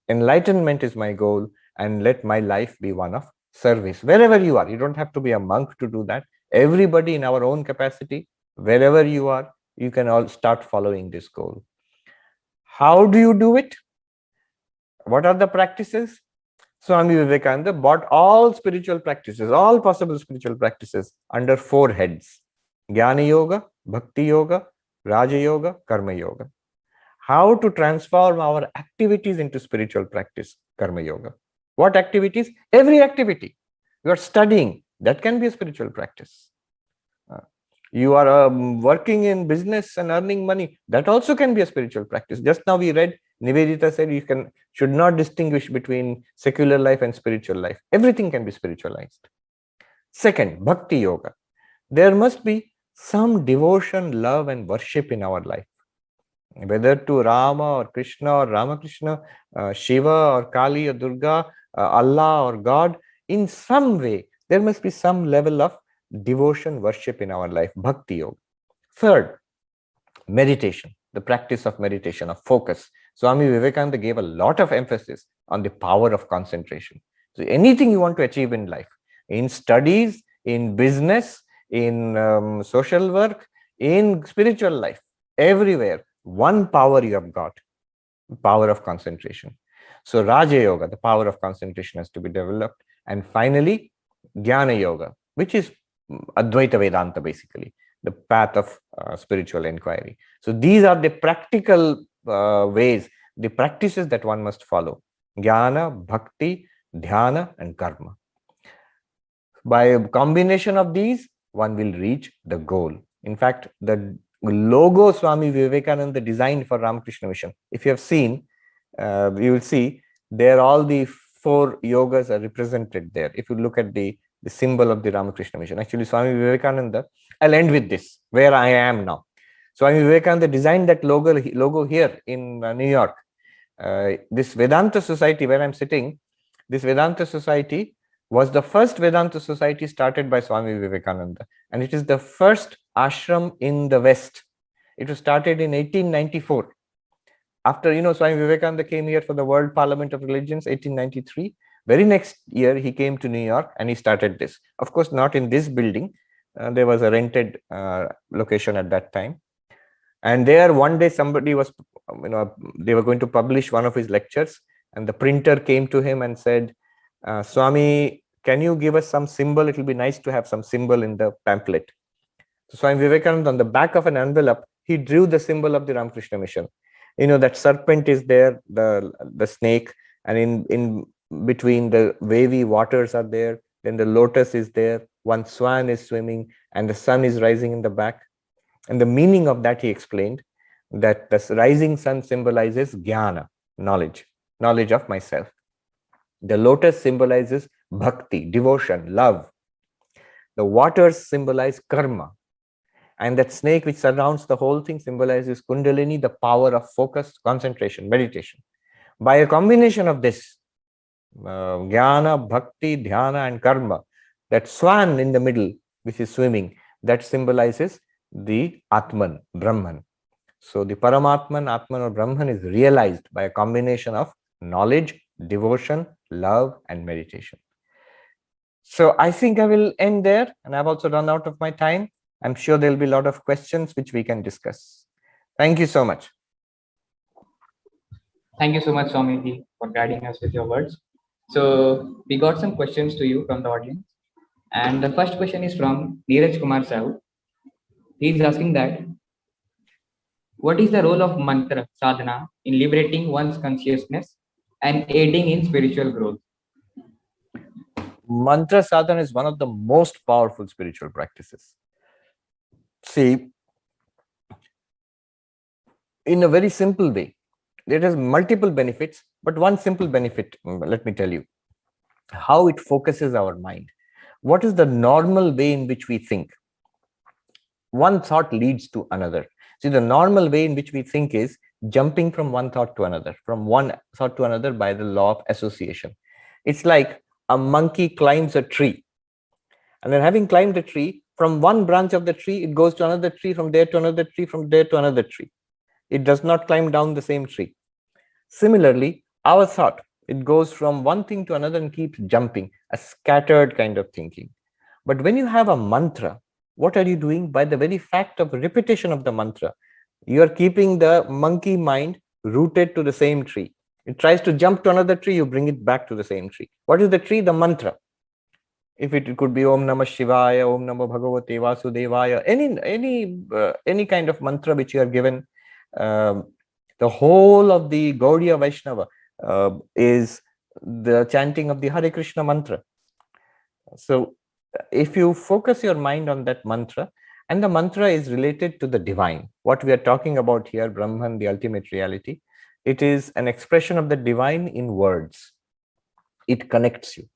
Enlightenment is my goal, and let my life be one of service. Wherever you are, you don't have to be a monk to do that. Everybody in our own capacity, wherever you are, you can all start following this goal. How do you do it? What are the practices? Swami Vivekananda brought all spiritual practices, all possible spiritual practices under 4 heads: Jnana Yoga, Bhakti Yoga, Raja Yoga, Karma Yoga. How to transform our activities into spiritual practice? Karma Yoga. What activities? Every activity. You are studying, that can be a spiritual practice. You are working in business and earning money, that also can be a spiritual practice. Just now we read, Nivedita said you should not distinguish between secular life and spiritual life. Everything can be spiritualized. Second, Bhakti Yoga. There must be some devotion, love and worship in our life. Whether to Rama or Krishna or Ramakrishna, Shiva or Kali or Durga, Allah or God, in some way, there must be some level of devotion, worship in our life, Bhakti Yoga. Third, meditation, the practice of meditation, of focus. Swami Vivekananda gave a lot of emphasis on the power of concentration. So anything you want to achieve in life, in studies, in business, in social work, in spiritual life, everywhere, one power you have got, power of concentration. So Raja Yoga, the power of concentration has to be developed. And finally, Jnana Yoga, which is Advaita Vedanta, basically, the path of spiritual inquiry. So these are the practical ways, the practices that one must follow: Jnana, Bhakti, Dhyana, and Karma. By a combination of these, one will reach the goal. In fact, the logo Swami Vivekananda designed for Ramakrishna Mission, if you have seen, you will see there all the 4 yogas are represented there. If you look at the symbol of the Ramakrishna Mission, actually Swami Vivekananda, I'll end with this, where I am now. Swami Vivekananda designed that logo here in New York. This Vedanta Society where I'm sitting, this Vedanta Society was the first Vedanta Society started by Swami Vivekananda, and it is the first ashram in the West. It was started in 1894. After, Swami Vivekananda came here for the World Parliament of Religions, 1893. Very next year, he came to New York and he started this. Of course, not in this building. There was a rented location at that time. And there, one day, somebody was, they were going to publish one of his lectures, and the printer came to him and said, Swami, can you give us some symbol? It will be nice to have some symbol in the pamphlet. So Swami Vivekananda, on the back of an envelope, he drew the symbol of the Ramakrishna Mission. That serpent is there, the snake, and in between the wavy waters are there. Then the lotus is there. One swan is swimming, and the sun is rising in the back. And the meaning of that, he explained that the rising sun symbolizes jnana, knowledge of myself. The lotus symbolizes bhakti, devotion, love. The waters symbolize karma. And that snake which surrounds the whole thing symbolizes kundalini, the power of focus, concentration, meditation. By a combination of this, jnana, bhakti, dhyana, and karma, that swan in the middle, which is swimming, that symbolizes the Atman, Brahman. So the Paramatman, Atman or Brahman is realized by a combination of knowledge, devotion, love, and meditation. So I think I will end there, and I've also run out of my time. I'm sure there'll be a lot of questions which we can discuss. Thank you so much. Thank you so much, Swamiji, for guiding us with your words. So, we got some questions to you from the audience. And the first question is from Neeraj Kumar Sahu. He is asking that what is the role of mantra sadhana in liberating one's consciousness and aiding in spiritual growth? Mantra sadhana is one of the most powerful spiritual practices. See, in a very simple way, it has multiple benefits, but one simple benefit, let me tell you, how it focuses our mind. What is the normal way in which we think? One thought leads to another. See, the normal way in which we think is jumping from one thought to another, from one thought to another by the law of association. It's like a monkey climbs a tree, and then having climbed a tree, from one branch of the tree, it goes to another tree, from there to another tree, from there to another tree. It does not climb down the same tree. Similarly, our thought, it goes from one thing to another and keeps jumping, a scattered kind of thinking. But when you have a mantra, what are you doing? By the very fact of repetition of the mantra, you are keeping the monkey mind rooted to the same tree. It tries to jump to another tree, you bring it back to the same tree. What is the tree? The mantra. If it could be Om Namah Shivaya, Om Namah Bhagavate Vasudevaya, any kind of mantra which you are given. The whole of the Gaudiya Vaishnava is the chanting of the Hare Krishna mantra. So if you focus your mind on that mantra, and the mantra is related to the divine, what we are talking about here, Brahman, the ultimate reality, it is an expression of the divine in words. It connects you.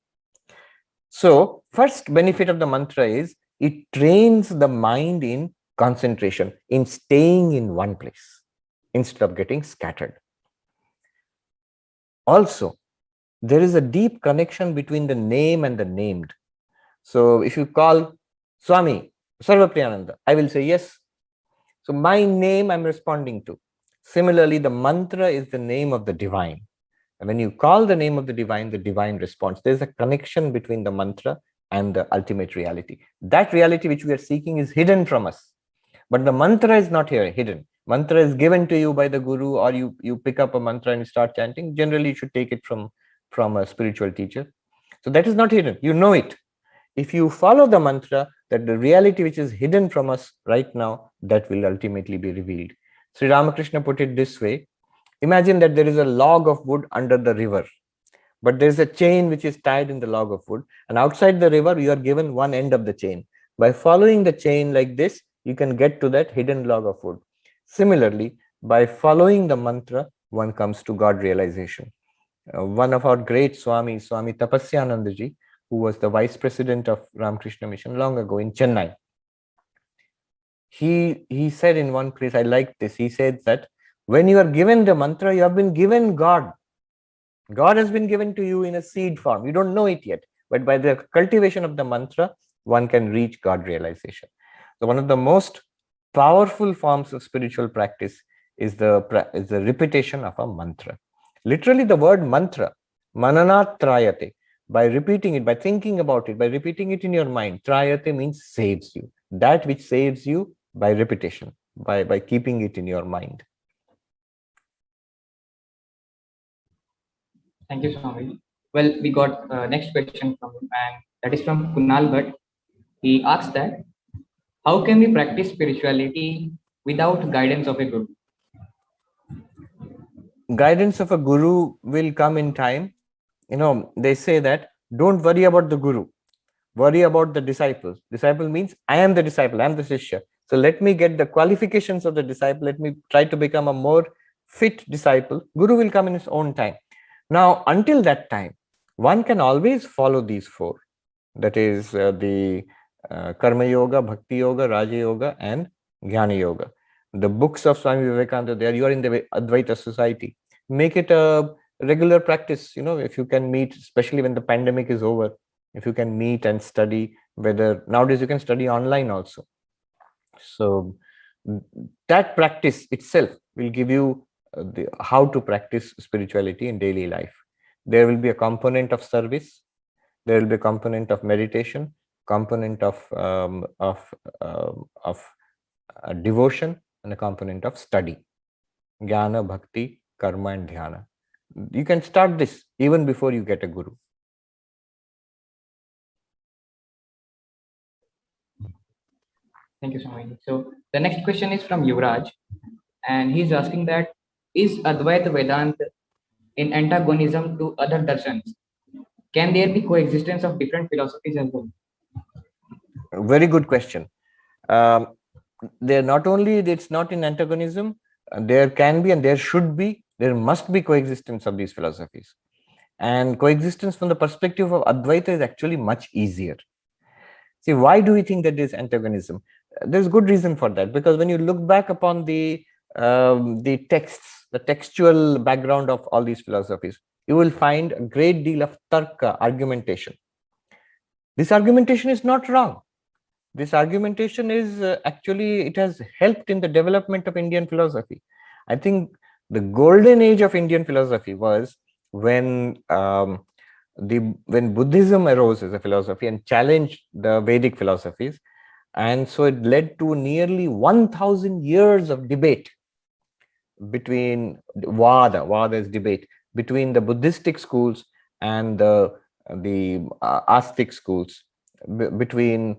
So first benefit of the mantra is it trains the mind in concentration, in staying in one place instead of getting scattered. Also, there is a deep connection between the name and the named. So if you call Swami Sarvapriyananda, I will say yes. So my name I'm responding to. Similarly, the mantra is the name of the divine. And when you call the name of the divine responds. There's a connection between the mantra and the ultimate reality. That reality which we are seeking is hidden from us. But the mantra is not here hidden. Mantra is given to you by the guru, or you pick up a mantra and start chanting. Generally, you should take it from a spiritual teacher. So that is not hidden. You know it. If you follow the mantra, that the reality which is hidden from us right now, that will ultimately be revealed. Sri Ramakrishna put it this way. Imagine that there is a log of wood under the river, but there is a chain which is tied in the log of wood, and outside the river, you are given one end of the chain. By following the chain like this, you can get to that hidden log of wood. Similarly, by following the mantra, one comes to God realization. One of our great Swamis, Swami Tapasyanandaji, who was the vice president of Ramakrishna Mission long ago in Chennai, he said in one place, I like this, he said that when you are given the mantra, you have been given God. God has been given to you in a seed form. You don't know it yet, but by the cultivation of the mantra, one can reach God realization. So one of the most powerful forms of spiritual practice is the repetition of a mantra. Literally, the word mantra, mananat trayate, by repeating it, by thinking about it, by repeating it in your mind, trayate means saves you. That which saves you by repetition, by keeping it in your mind. Thank you, Swami. Well, we got next question from him, and that is from Kunal Bhatt. He asks that how can we practice spirituality without guidance of a guru? Guidance of a guru will come in time. They say that don't worry about the guru, worry about the disciples. Disciple means I am the disciple, I am the Shishya. So let me get the qualifications of the disciple. Let me try to become a more fit disciple. Guru will come in his own time. Now, until that time, one can always follow these four. That is the Karma Yoga, Bhakti Yoga, Raja Yoga, and Jnana Yoga. The books of Swami Vivekananda, there you are in the Advaita society. Make it a regular practice. If you can meet, especially when the pandemic is over, if you can meet and study, whether nowadays you can study online also. So that practice itself will give you how to practice spirituality in daily life. There will be a component of service, there will be a component of meditation, component of devotion, and a component of study, jnana, bhakti, karma, and dhyana. You can start this even before you get a guru. Thank you, Swami. So the next question is from Yuvraj, and he's asking that is Advaita Vedanta in antagonism to other darshans? Can there be coexistence of different philosophies as well? Very good question. Um, there not only it's not in antagonism, there can be and there should be, there must be coexistence of these philosophies. And coexistence from the perspective of Advaita is actually much easier. See, why do we think that there's antagonism? There's good reason for that, because when you look back upon the texts, the textual background of all these philosophies, you will find a great deal of tarka, argumentation. This argumentation is not wrong. This argumentation is actually, it has helped in the development of Indian philosophy. I think the golden age of Indian philosophy was when when Buddhism arose as a philosophy and challenged the Vedic philosophies. And so it led to nearly 1,000 years of debate between Vada is debate between the Buddhistic schools and the Astic schools, between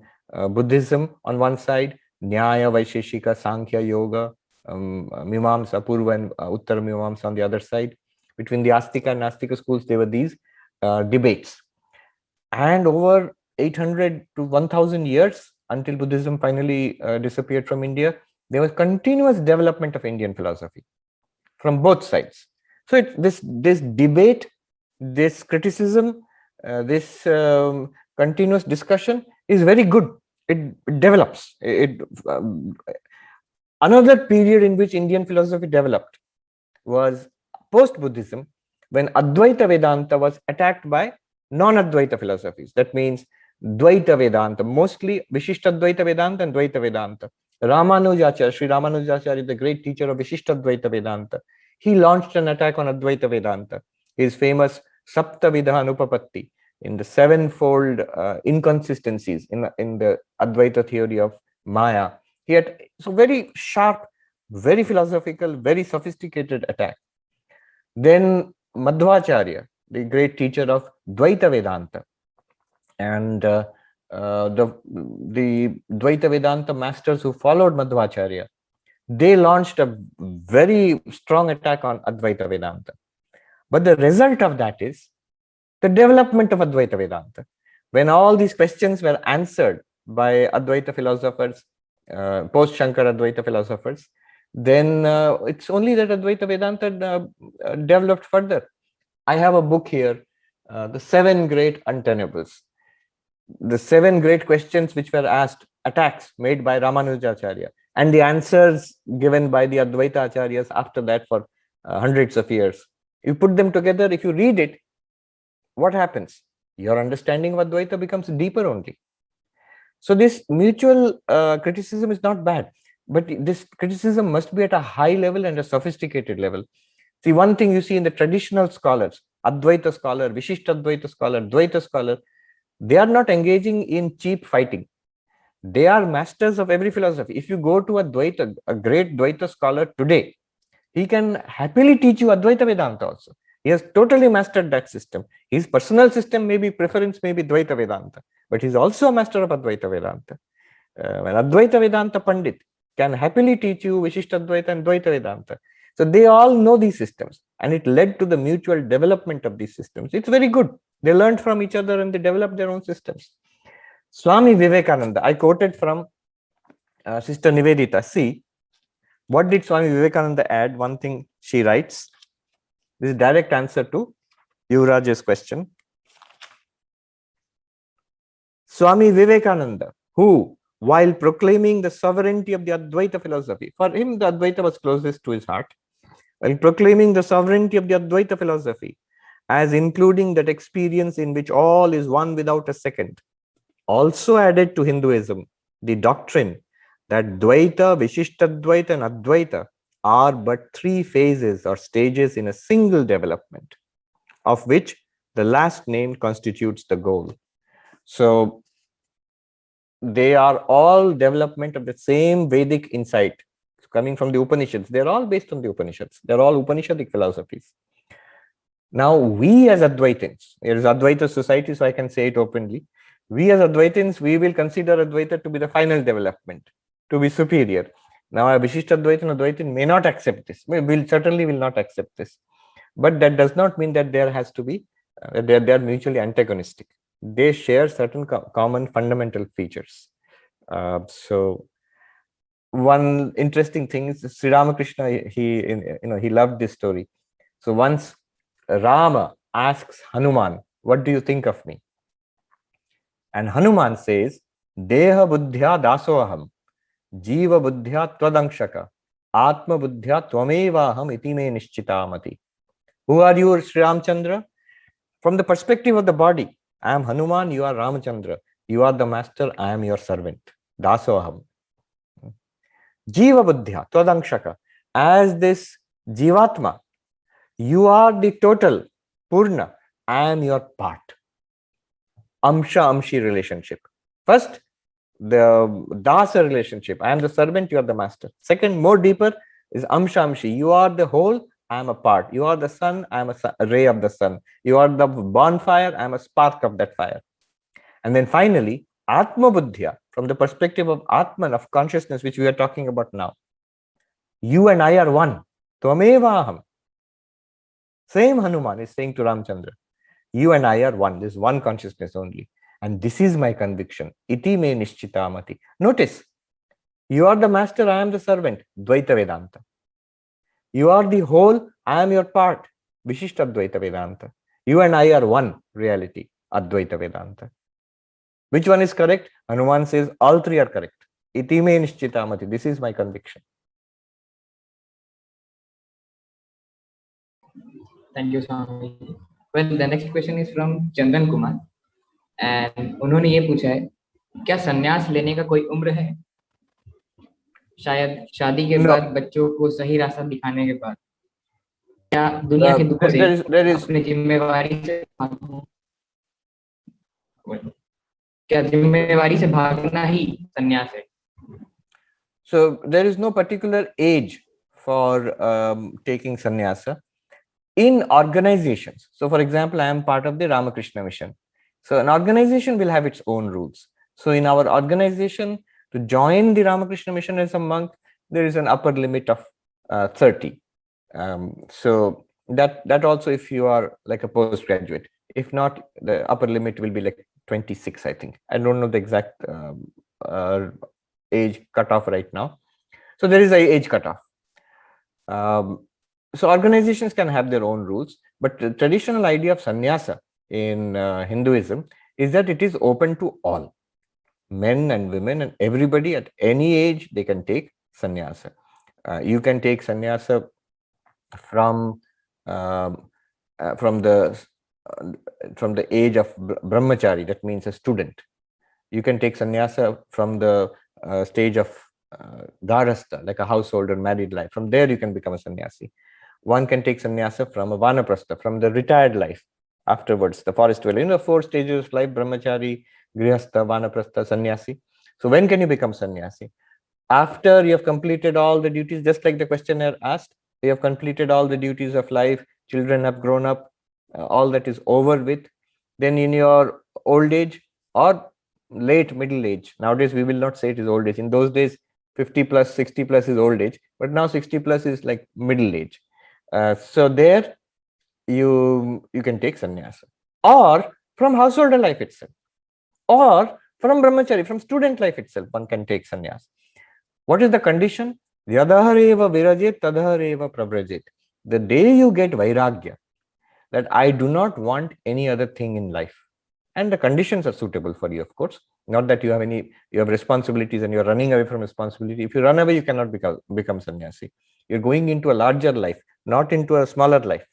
Buddhism on one side, Nyaya, Vaisheshika, Sankhya, Yoga, Mimamsa, Purva and Uttara Mimamsa on the other side. Between the Astika and Nastika schools, there were these debates. And over 800 to 1,000 years, until Buddhism finally disappeared from India, there was continuous development of Indian philosophy from both sides. So this debate, this criticism, this continuous discussion is very good. It develops. Another period in which Indian philosophy developed was post-Buddhism, when Advaita Vedanta was attacked by non-Advaita philosophies. That means Dvaita Vedanta, mostly Vishishtadvaita Vedanta and Dvaita Vedanta. Ramanujacharya, Sri Ramanujacharya, the great teacher of Vishishtadvaita Vedanta, he launched an attack on Advaita Vedanta. His famous Saptavidha Anupapatti, in the sevenfold inconsistencies in the Advaita theory of Maya. He had so very sharp, very philosophical, very sophisticated attack. Then Madhvacharya, the great teacher of Dvaita Vedanta, and the Dvaita Vedanta masters who followed Madhvacharya, they launched a very strong attack on Advaita Vedanta. But the result of that is the development of Advaita Vedanta. When all these questions were answered by Advaita philosophers, post-Shankara Advaita philosophers, then it's only that Advaita Vedanta developed further. I have a book here, The Seven Great Untenables. The seven great questions which were asked, attacks made by Ramanujacharya, and the answers given by the Advaita Acharyas after that for hundreds of years. You put them together, if you read it, what happens? Your understanding of Advaita becomes deeper only. So this mutual criticism is not bad, but this criticism must be at a high level and a sophisticated level. See, one thing you see in the traditional scholars, Advaita scholar, Vishishtadvaita scholar, Dvaita scholar, they are not engaging in cheap fighting. They are masters of every philosophy. If you go to a Dvaita, a great Dvaita scholar today, he can happily teach you Advaita Vedanta also. He has totally mastered that system. His personal system preference may be Dvaita Vedanta, but he's also a master of Advaita Vedanta. An Advaita Vedanta Pandit can happily teach you Vishishtadvaita and Dvaita Vedanta. So they all know these systems, and it led to the mutual development of these systems. It's very good. They learned from each other and they developed their own systems. Swami Vivekananda, I quoted from Sister Nivedita. See, what did Swami Vivekananda add? One thing she writes. This is direct answer to Yuvraj's question. Swami Vivekananda, who, while proclaiming the sovereignty of the Advaita philosophy, for him the Advaita was closest to his heart, while proclaiming the sovereignty of the Advaita philosophy as including that experience in which all is one without a second, also added to Hinduism the doctrine that Dvaita, Vishishtadvaita and Advaita are but three phases or stages in a single development, of which the last named constitutes the goal. So they are all development of the same Vedic insight coming from the Upanishads. They're all based on the Upanishads. They're all Upanishadic philosophies. Now, we as Advaitins, there is Advaita society, so I can say it openly. We as Advaitins, we will consider Advaita to be the final development, to be superior. Now, a Vishishta Advaitin and Advaitin may not accept this. We certainly will not accept this. But that does not mean that there has to be, they are mutually antagonistic. They share certain common fundamental features. So, one interesting thing is Sri Ramakrishna, he loved this story. So once Rama asks Hanuman, what do you think of me? And Hanuman says, Deha buddhya dasoham, jiva buddhya twadangshaka, atma buddhya tvamevaham iti me nishchitamati. Who are you, Sri Ramchandra? From the perspective of the body, I am Hanuman, you are Ramachandra. You are the master, I am your servant. Dasoham. Jiva buddhya twadangshaka. As this jivatma, you are the total, Purna. I am your part. Amsha-amshi relationship. First, the dasa relationship. I am the servant, you are the master. Second, more deeper, is amsha-amshi. You are the whole, I am a part. You are the sun, I am a ray of the sun. You are the bonfire, I am a spark of that fire. And then finally, Atma Buddhya, from the perspective of Atman, of consciousness, which we are talking about now. You and I are one. Tvamevaham. Same Hanuman is saying to Ramchandra, you and I are one. This is one consciousness only. And this is my conviction. Iti me nishchitamati. Notice, you are the master, I am the servant. Advaita Vedanta. You are the whole, I am your part. Vishishta Advaita Vedanta. You and I are one reality. Advaita Vedanta. Which one is correct? Hanuman says all three are correct. Iti me nishchitamati. This is my conviction. Thank you, Swami. Well, the next question is from Chandan Kumar, and उन्होंने ये पूछा है, क्या संन्यास लेने का कोई उम्र है? शायद शादी के बाद बच्चों को सही रास्ता दिखाने के बाद क्या दुनिया के दुखों से अपनी जिम्मेवारी से क्या जिम्मेवारी से भागना ही संन्यास है? So there is no particular age for taking sannyasa. In organizations, so for example, I am part of the Ramakrishna Mission. So an organization will have its own rules. So in our organization, to join the Ramakrishna Mission as a monk, there is an upper limit of 30. So that also if you are like a postgraduate. If not, the upper limit will be like 26, I think. I don't know the exact age cutoff right now. So there is a age cutoff. So organizations can have their own rules, but the traditional idea of sannyasa in Hinduism is that it is open to all. Men and women and everybody at any age, they can take sannyasa. You can take sannyasa from the age of brahmachari, that means a student. You can take sannyasa from the stage of garhastha, like a householder, married life. From there, you can become a sannyasi. One can take sannyasa from a vanaprastha, from the retired life afterwards, the forest dweller. In the 4 stages of life, brahmachari, grihastha, vanaprastha, sannyasi. So when can you become sannyasi? After you have completed all the duties, just like the questionnaire asked, you have completed all the duties of life, children have grown up, all that is over with. Then in your old age or late middle age, nowadays we will not say it is old age. In those days, 50 plus, 60 plus is old age, but now 60 plus is like middle age. So there you can take sannyasa, or from householder life itself, or from brahmachari, from student life itself, one can take sannyasa. What is the condition? Yadahar eva virajet tadahar eva prabrajet. The day you get vairagya, that I do not want any other thing in life, and the conditions are suitable for you, of course. Not that you have responsibilities and you're running away from responsibility. If you run away, you cannot become sannyasi. You're going into a larger life, not into a smaller life.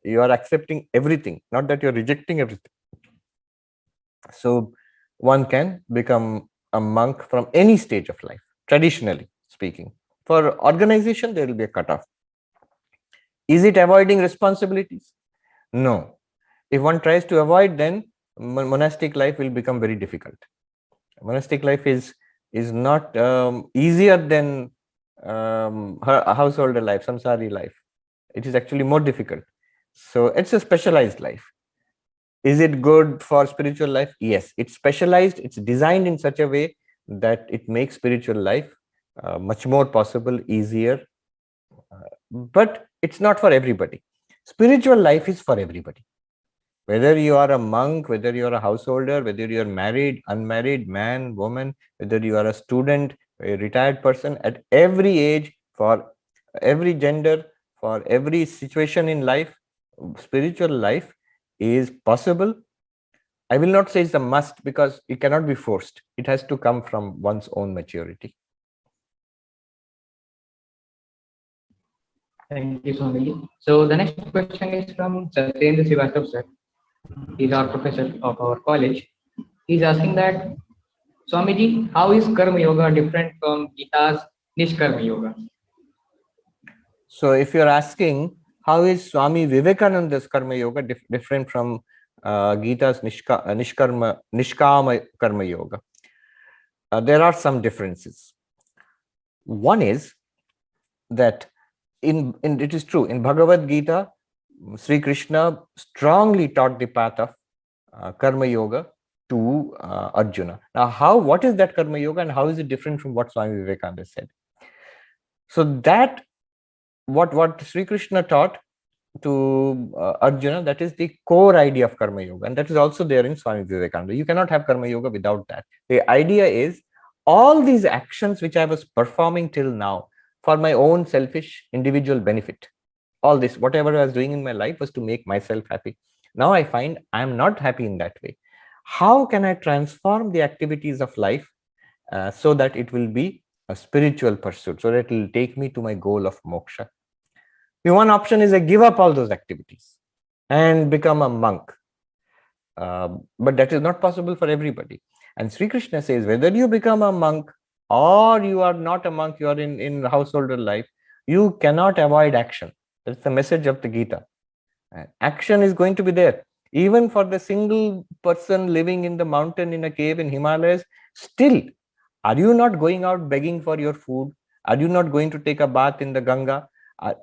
You are accepting everything, not that you're rejecting everything. So one can become a monk from any stage of life, traditionally speaking. For organization, there will be a cutoff. Is it avoiding responsibilities? No. If one tries to avoid, then monastic life will become very difficult. Monastic life is not easier than her householder life, samsari life. It is actually more difficult. So it's a specialized life. Is it good for spiritual life? Yes, it's specialized. It's designed in such a way that it makes spiritual life much more possible, easier. But it's not for everybody. Spiritual life is for everybody. Whether you are a monk, whether you are a householder, whether you are married, unmarried, man, woman, whether you are a student, a retired person, at every age, for every gender, for every situation in life, spiritual life is possible. I will not say it's a must, because it cannot be forced. It has to come from one's own maturity. Thank you, Swamiji. So the next question is from Satyendra Srivastava sir. He's our professor of our college. He's asking that, Swamiji, how is Karma Yoga different from Gita's Nishkarma Yoga? So if you're asking, how is Swami Vivekananda's Karma Yoga different from Gita's Nishkama Karma Yoga? There are some differences. One is that it is true, in Bhagavad-Gita, Sri Krishna strongly taught the path of Karma Yoga to Arjuna. Now, what is that Karma Yoga, and how is it different from what Swami Vivekananda said? So that what Sri Krishna taught to Arjuna, that is the core idea of Karma Yoga, and that is also there in Swami Vivekananda. You cannot have Karma Yoga without that. The idea is, all these actions which I was performing till now for my own selfish individual benefit, all this, whatever I was doing in my life, was to make myself happy. Now I find I am not happy in that way. How can I transform the activities of life so that it will be a spiritual pursuit, so that it will take me to my goal of moksha? The one option is I give up all those activities and become a monk. But that is not possible for everybody. And Sri Krishna says, whether you become a monk or you are not a monk, you are in householder life, you cannot avoid action. That's the message of the Gita. Action is going to be there. Even for the single person living in the mountain in a cave in Himalayas, still, are you not going out begging for your food? Are you not going to take a bath in the Ganga?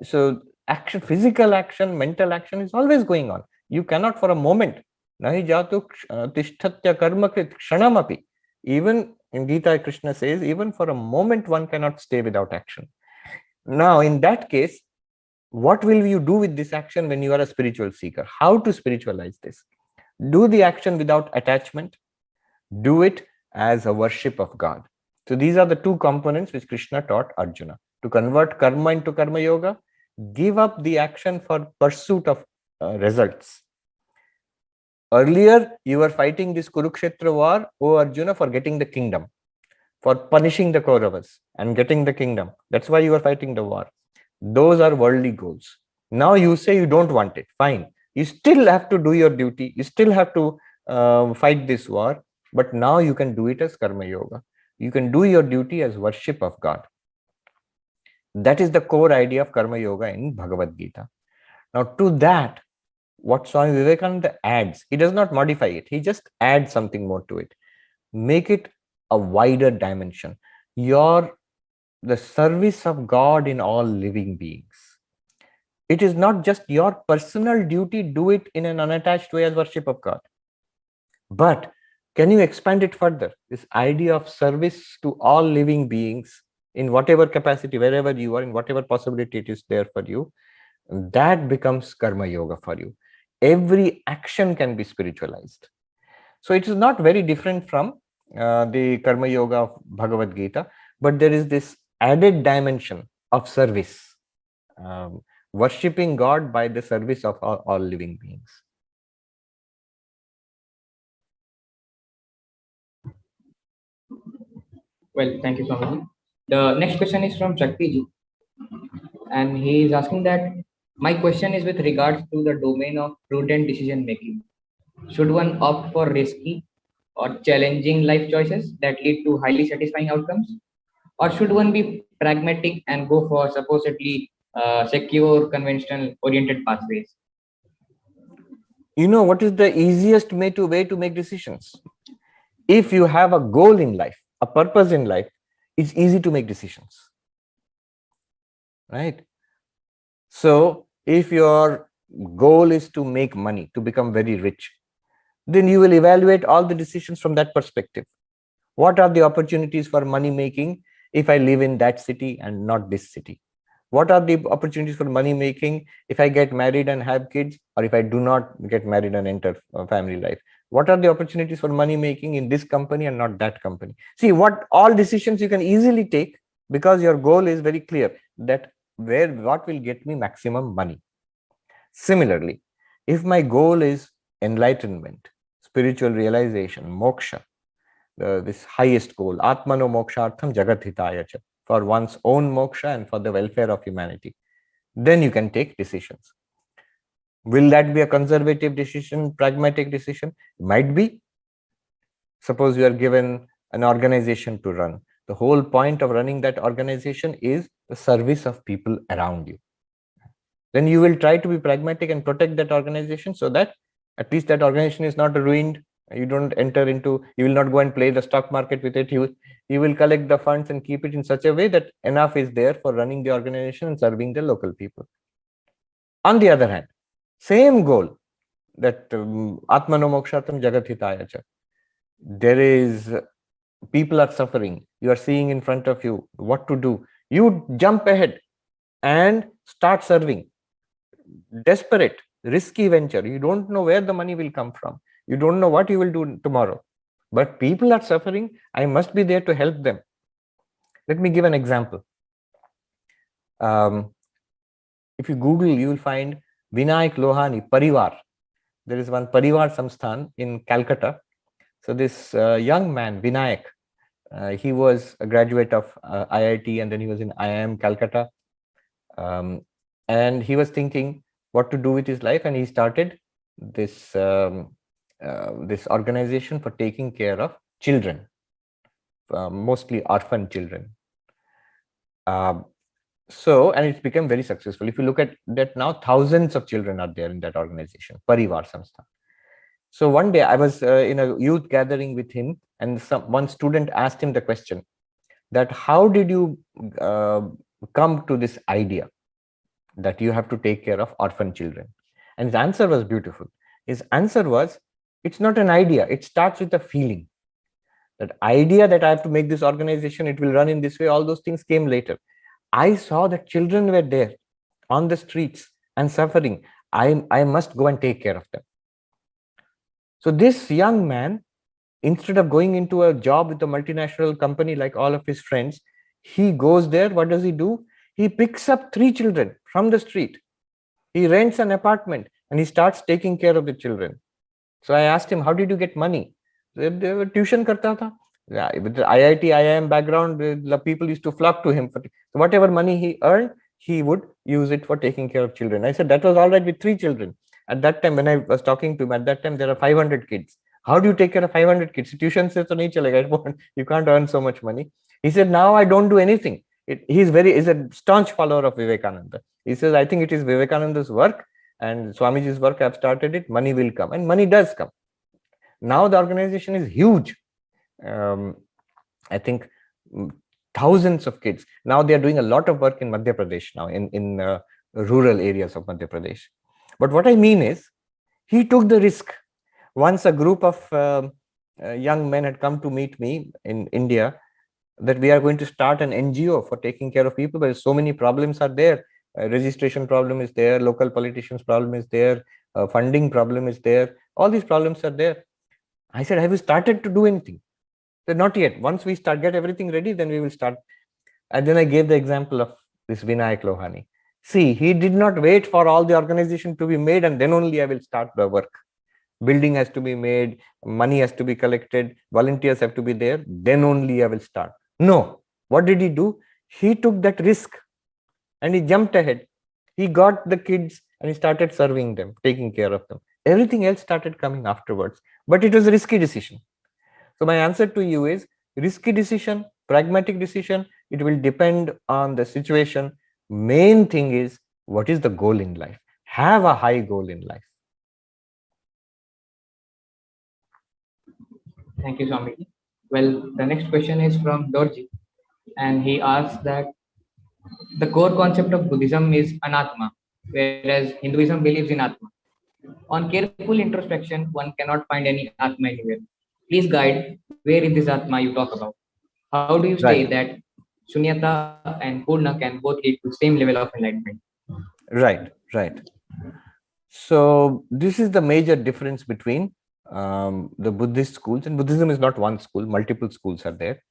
So action, physical action, mental action is always going on. You cannot for a moment. Nahi jatu tishthatya karmakrit kshanamapi. Even in Gita, Krishna says, even for a moment, one cannot stay without action. Now, in that case, what will you do with this action when you are a spiritual seeker? How to spiritualize this? Do the action without attachment. Do it as a worship of God. So these are the two components which Krishna taught Arjuna. To convert karma into karma yoga, give up the action for pursuit of results. Earlier, you were fighting this Kurukshetra war, O Arjuna, for getting the kingdom, for punishing the Kauravas and getting the kingdom. That's why you were fighting the war. Those are worldly goals. Now you say you don't want it. Fine. You still have to do your duty. You still have to fight this war. But now you can do it as karma yoga. You can do your duty as worship of God. That is the core idea of karma yoga in Bhagavad-Gita. Now to that, what Swami Vivekananda adds, he does not modify it. He just adds something more to it. Make it a wider dimension. The service of God in all living beings. It is not just your personal duty, do it in an unattached way as worship of God. But can you expand it further? This idea of service to all living beings in whatever capacity, wherever you are, in whatever possibility it is there for you, that becomes karma yoga for you. Every action can be spiritualized. So it is not very different from the karma yoga of Bhagavad Gita, but there is this added dimension of service, worshipping God by the service of all living beings. Well, thank you, Swamiji. The next question is from Shakti, and he is asking that, my question is with regards to the domain of prudent decision making. Should one opt for risky or challenging life choices that lead to highly satisfying outcomes? Or should one be pragmatic and go for supposedly secure, conventional oriented pathways? You know what is the easiest way to make decisions? If you have a goal in life, a purpose in life, it's easy to make decisions. right? So if your goal is to make money, to become very rich, then you will evaluate all the decisions from that perspective. What are the opportunities for money making if I live in that city and not this city? What are the opportunities for money making if I get married and have kids, or if I do not get married and enter family life? What are the opportunities for money making in this company and not that company? See, what all decisions you can easily take, because your goal is very clear, that what will get me maximum money. Similarly, if my goal is enlightenment, spiritual realization, moksha, this highest goal, Atmano mokshartham jagat hitaya cha, for one's own moksha and for the welfare of humanity, then you can take decisions. Will that be a conservative decision, pragmatic decision? Might be. Suppose you are given an organization to run. The whole point of running that organization is the service of people around you. Then you will try to be pragmatic and protect that organization, so that at least that organization is not ruined. You don't enter into, you will not go and play the stock market with it. You will collect the funds and keep it in such a way that enough is there for running the organization and serving the local people. On the other hand, same goal, that Atmano mokshatam jagat hitaya cha. There is, people are suffering. You are seeing in front of you what to do. You jump ahead and start serving. Desperate, risky venture. You don't know where the money will come from. You don't know what you will do tomorrow. But people are suffering. I must be there to help them. Let me give an example. If you Google, you will find Vinayak Lohani Parivar. There is one Parivar Samsthan in Calcutta. So this young man, Vinayak, he was a graduate of IIT, and then he was in IIM Calcutta. And he was thinking what to do with his life, and he started this this organization for taking care of children, mostly orphan children. So, and it's become very successful. If you look at that now, thousands of children are there in that organization, Parivar Samstha. So one day I was in a youth gathering with him, and one student asked him the question that how did you come to this idea that you have to take care of orphan children? And his answer was beautiful. His answer was, it's not an idea, it starts with a feeling. That idea that I have to make this organization, it will run in this way, all those things came later. I saw that children were there on the streets and suffering. I must go and take care of them. So this young man, instead of going into a job with a multinational company like all of his friends, he goes there. What does he do? He picks up 3 children from the street. He rents an apartment and he starts taking care of the children. So I asked him, how did you get money? They were tuition karta tha. Yeah, with the IIT, IIM background, the people used to flock to him. So whatever money he earned, he would use it for taking care of children. I said, that was all right with 3 children. At that time, when I was talking to him, at that time, there are 500 kids. How do you take care of 500 kids? Tuition se to nahi chalega. You can't earn so much money. He said, now I don't do anything. He's a staunch follower of Vivekananda. He says, I think it is Vivekananda's work and Swamiji's work. I've started it. Money will come, and money does come. Now the organization is huge. I think thousands of kids. Now they are doing a lot of work in Madhya Pradesh now, in rural areas of Madhya Pradesh. But what I mean is, he took the risk. Once a group of young men had come to meet me in India, that we are going to start an NGO for taking care of people, but so many problems are there. Registration problem is there, local politicians problem is there, funding problem is there, all these problems are there. I said, have you started to do anything? They said, not yet. Once we get everything ready, then we will start. And then I gave the example of this Vinayak Lohani. See, he did not wait for all the organization to be made and then only I will start the work. Building has to be made, money has to be collected, volunteers have to be there, then only I will start. No. What did he do? He took that risk and he jumped ahead. He got the kids and he started serving them, taking care of them. Everything else started coming afterwards. But it was a risky decision. So my answer to you is, risky decision, pragmatic decision, it will depend on the situation. Main thing is, what is the goal in life? Have a high goal in life. Thank you, Swami. Well, the next question is from Dorji, and he asks that The core concept of Buddhism is anatma, whereas Hinduism believes in atma. On careful introspection, one cannot find any atma anywhere. Please guide, where is this atma you talk about? How do you say Right, that shunyata and purna can both lead to same level of enlightenment? right, right. So this is the major difference between the Buddhist schools, and Buddhism is not one school, multiple schools are there.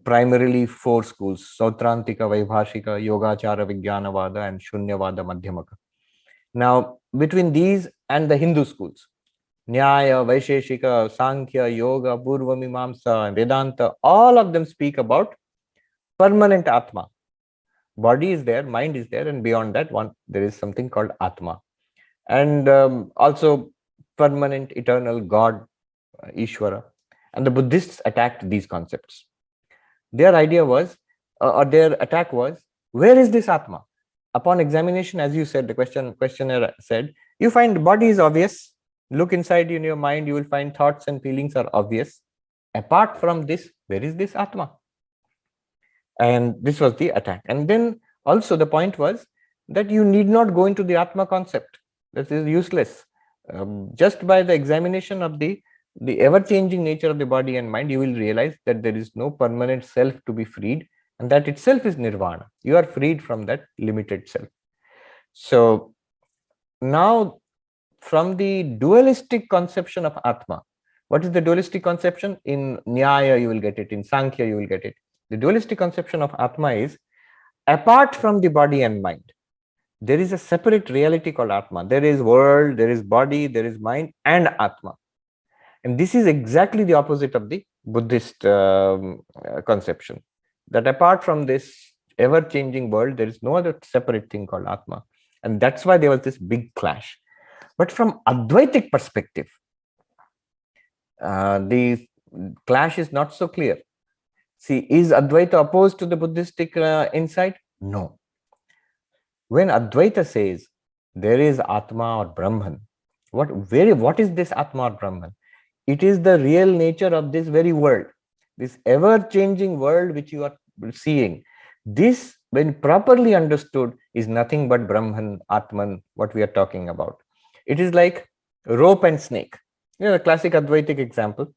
Primarily four schools: Sautrantika, Vaibhashika, Yogachara, Vijnanavada, and Shunyavada, Madhyamaka. Now, between these and the Hindu schools, Nyaya, Vaisheshika, Sankhya, Yoga, Purva Mimamsa, and Vedanta, all of them speak about permanent Atma. Body is there, mind is there, and beyond that, there is something called Atma. And also permanent, eternal God, Ishvara. And the Buddhists attacked these concepts. Their idea was, or their attack was, where is this Atma? Upon examination, as you said, the questionnaire said, you find body is obvious. Look inside in your mind, you will find thoughts and feelings are obvious. Apart from this, where is this Atma? And this was the attack. And then also the point was that you need not go into the Atma concept. This is useless. Just by the examination of the ever-changing nature of the body and mind, you will realize that there is no permanent self to be freed, and that itself is nirvana. You are freed from that limited self. So now, from the dualistic conception of Atma, what is the dualistic conception? In Nyaya, you will get it. In Sankhya, you will get it. The dualistic conception of Atma is, apart from the body and mind, there is a separate reality called Atma. There is world, there is body, there is mind, and Atma. And this is exactly the opposite of the Buddhist conception. That apart from this ever-changing world, there is no other separate thing called Atma. And that's why there was this big clash. But from Advaitic perspective, the clash is not so clear. See, is Advaita opposed to the Buddhistic insight? No. When Advaita says there is Atma or Brahman, what is this Atma or Brahman? It is the real nature of this very world, this ever-changing world which you are seeing. This, when properly understood, is nothing but Brahman, Atman, what we are talking about. It is like rope and snake. You know, the classic Advaitic example.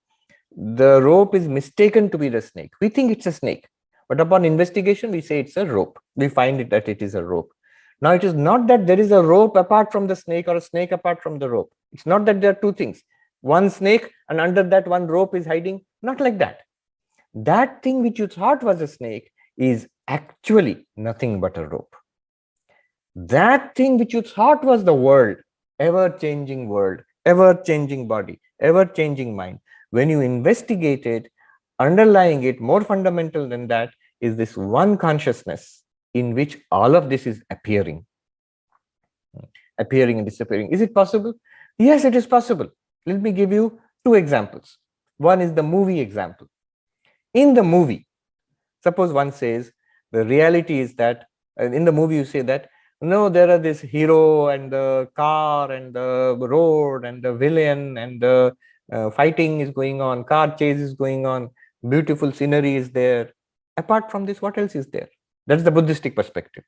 The rope is mistaken to be the snake. We think it's a snake, but upon investigation, we say it's a rope. We find it that it is a rope. Now, it is not that there is a rope apart from the snake or a snake apart from the rope. It's not that there are two things. One snake and under that one rope is hiding. Not like that. That thing which you thought was a snake is actually nothing but a rope. That thing which you thought was the world, ever-changing world, ever-changing body, ever-changing mind, when you investigate it, underlying it, more fundamental than that, is this one consciousness in which all of this is appearing and disappearing. Is it possible? Yes, it is possible. Let me give you two examples. One is the movie example. In the movie, suppose one says, the reality is that, in the movie you say that, no, there are this hero and the car and the road and the villain and the fighting is going on, car chase is going on, beautiful scenery is there. Apart from this, what else is there? That's the Buddhistic perspective.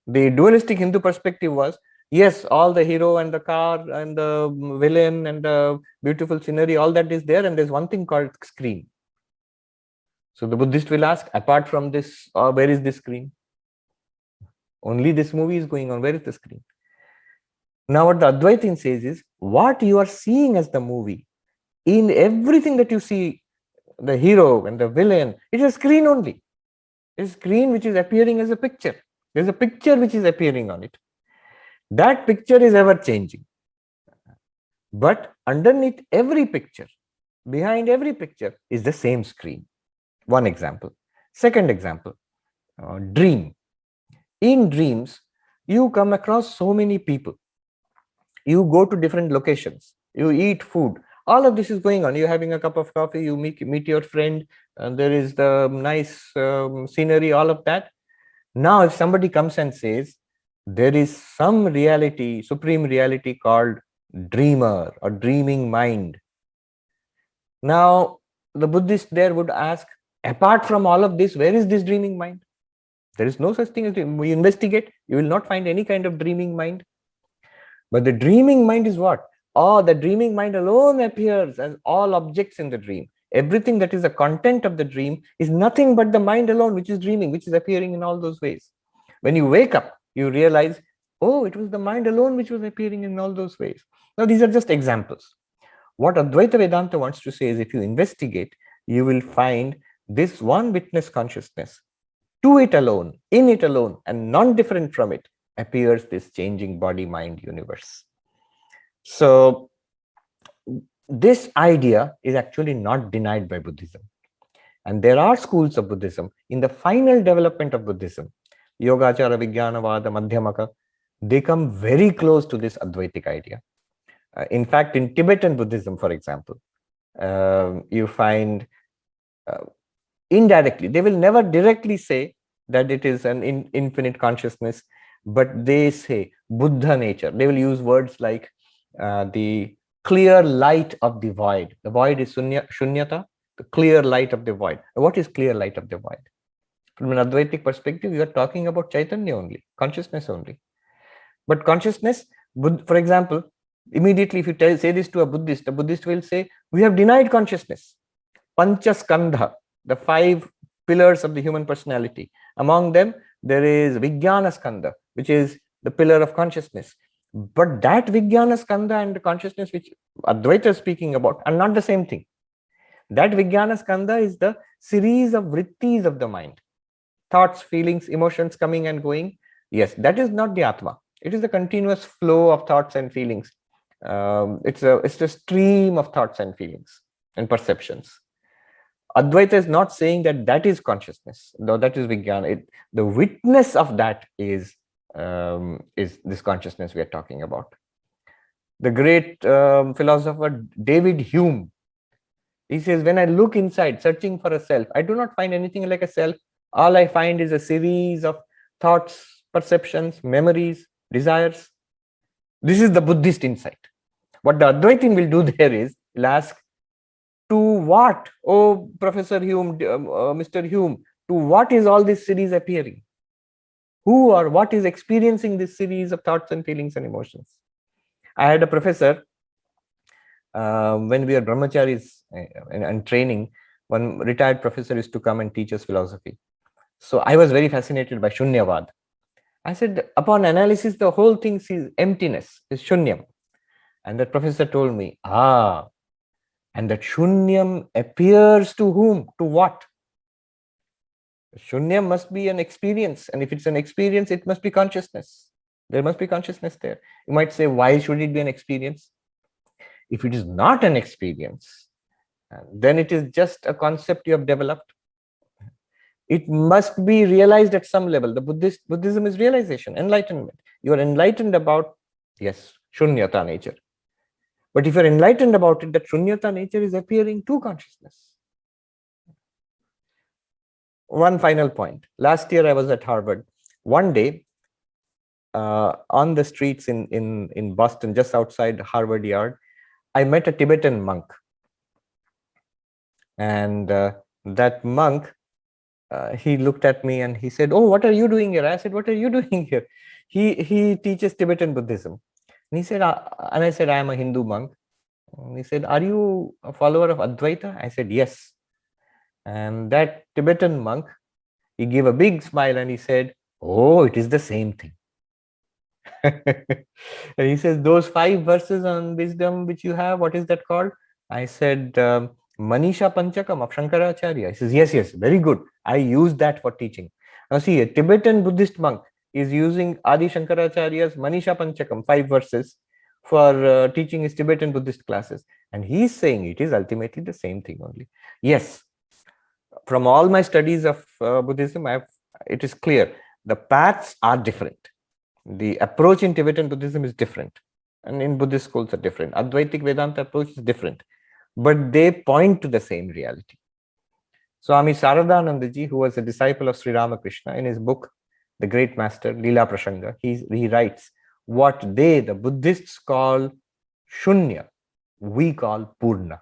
The dualistic Hindu perspective was, yes, all the hero and the car and the villain and the beautiful scenery, all that is there, and there's one thing called screen. So the Buddhist will ask, apart from this, where is the screen? Only this movie is going on. Where is the screen? Now, what the Advaitin says is, what you are seeing as the movie, in everything that you see, the hero and the villain, it is a screen only. It's a screen which is appearing as a picture. There's a picture which is appearing on it. That picture is ever changing. But underneath every picture, behind every picture, is the same screen. One example. Second example, dream. In dreams, you come across so many people. You go to different locations. You eat food. All of this is going on. You're having a cup of coffee. You meet your friend. And there is the nice scenery, all of that. Now, if somebody comes and says, there is some reality, supreme reality called dreamer or dreaming mind. Now, the Buddhist there would ask, apart from all of this, where is this dreaming mind? There is no such thing as dream. We investigate, you will not find any kind of dreaming mind. But the dreaming mind is what? Oh, the dreaming mind alone appears as all objects in the dream. Everything that is the content of the dream is nothing but the mind alone, which is dreaming, which is appearing in all those ways. When you wake up, you realize, oh, it was the mind alone which was appearing in all those ways. Now, these are just examples. What Advaita Vedanta wants to say is, if you investigate, you will find this one witness consciousness. To it alone, in it alone, and non-different from it, appears this changing body-mind universe. So this idea is actually not denied by Buddhism. And there are schools of Buddhism in the final development of Buddhism, Yogachara, Vijnanavada, Madhyamaka, they come very close to this Advaitic idea. In fact, in Tibetan Buddhism, for example, you find indirectly, they will never directly say that it is an infinite consciousness, but they say Buddha nature. They will use words like the clear light of the void. The void is shunyata, the clear light of the void. What is clear light of the void? From an Advaitic perspective, you are talking about Chaitanya only, consciousness only. But consciousness, for example, immediately if you say this to a Buddhist, the Buddhist will say, we have denied consciousness. Panchaskandha, the 5 pillars of the human personality. Among them, there is Vijnana Skandha, which is the pillar of consciousness. But that Vijnana Skandha and the consciousness which Advaita is speaking about are not the same thing. That Vijnana Skandha is the series of vrittis of the mind. Thoughts, feelings, emotions coming and going. Yes, that is not the Atma. It is the continuous flow of thoughts and feelings. It's a stream of thoughts and feelings and perceptions. Advaita is not saying that that is consciousness, though that is Vijnana. The witness of that is this consciousness we are talking about. The great philosopher David Hume, he says, when I look inside, searching for a self, I do not find anything like a self. All I find is a series of thoughts, perceptions, memories, desires. This is the Buddhist insight. What the Advaitin will do there is, he'll ask, to what, oh Professor Hume, Mr. Hume, to what is all this series appearing? Who or what is experiencing this series of thoughts and feelings and emotions? I had a professor, when we were brahmacharis and training, one retired professor used to come and teach us philosophy. So I was very fascinated by Shunyavad. I said, upon analysis, the whole thing is emptiness, is Shunyam. And that professor told me, and that Shunyam appears to whom? To what? Shunyam must be an experience. And if it's an experience, it must be consciousness. There must be consciousness there. You might say, why should it be an experience? If it is not an experience, then it is just a concept you have developed. It must be realized at some level. The Buddhism is realization, enlightenment. You are enlightened about, yes, Shunyata nature. But if you're enlightened about it, that Shunyata nature is appearing to consciousness. One final point. Last year I was at Harvard. One day, on the streets in Boston, just outside Harvard Yard, I met a Tibetan monk. And that monk, he looked at me and he said, oh, what are you doing here? I said, what are you doing here? He teaches Tibetan Buddhism. And he said, and I said, I am a Hindu monk. And he said, are you a follower of Advaita? I said, yes. And that Tibetan monk, he gave a big smile and he said, oh, it is the same thing. And he says, those 5 verses on wisdom which you have, what is that called? I said, Manisha Panchakam of Shankaracharya. He says, yes, very good. I use that for teaching. Now see, a Tibetan Buddhist monk is using Adi Shankaracharya's Manisha Panchakam, 5 verses, for teaching his Tibetan Buddhist classes. And he's saying it is ultimately the same thing only. Yes, from all my studies of Buddhism, it is clear the paths are different. The approach in Tibetan Buddhism is different, and in Buddhist schools are different. Advaitic Vedanta approach is different, but they point to the same reality. Swami Sarvapriyananda ji, who was a disciple of Sri Ramakrishna, in his book, The Great Master, Leela Prasanga, he writes, what they, the Buddhists, call Shunya, we call Purna.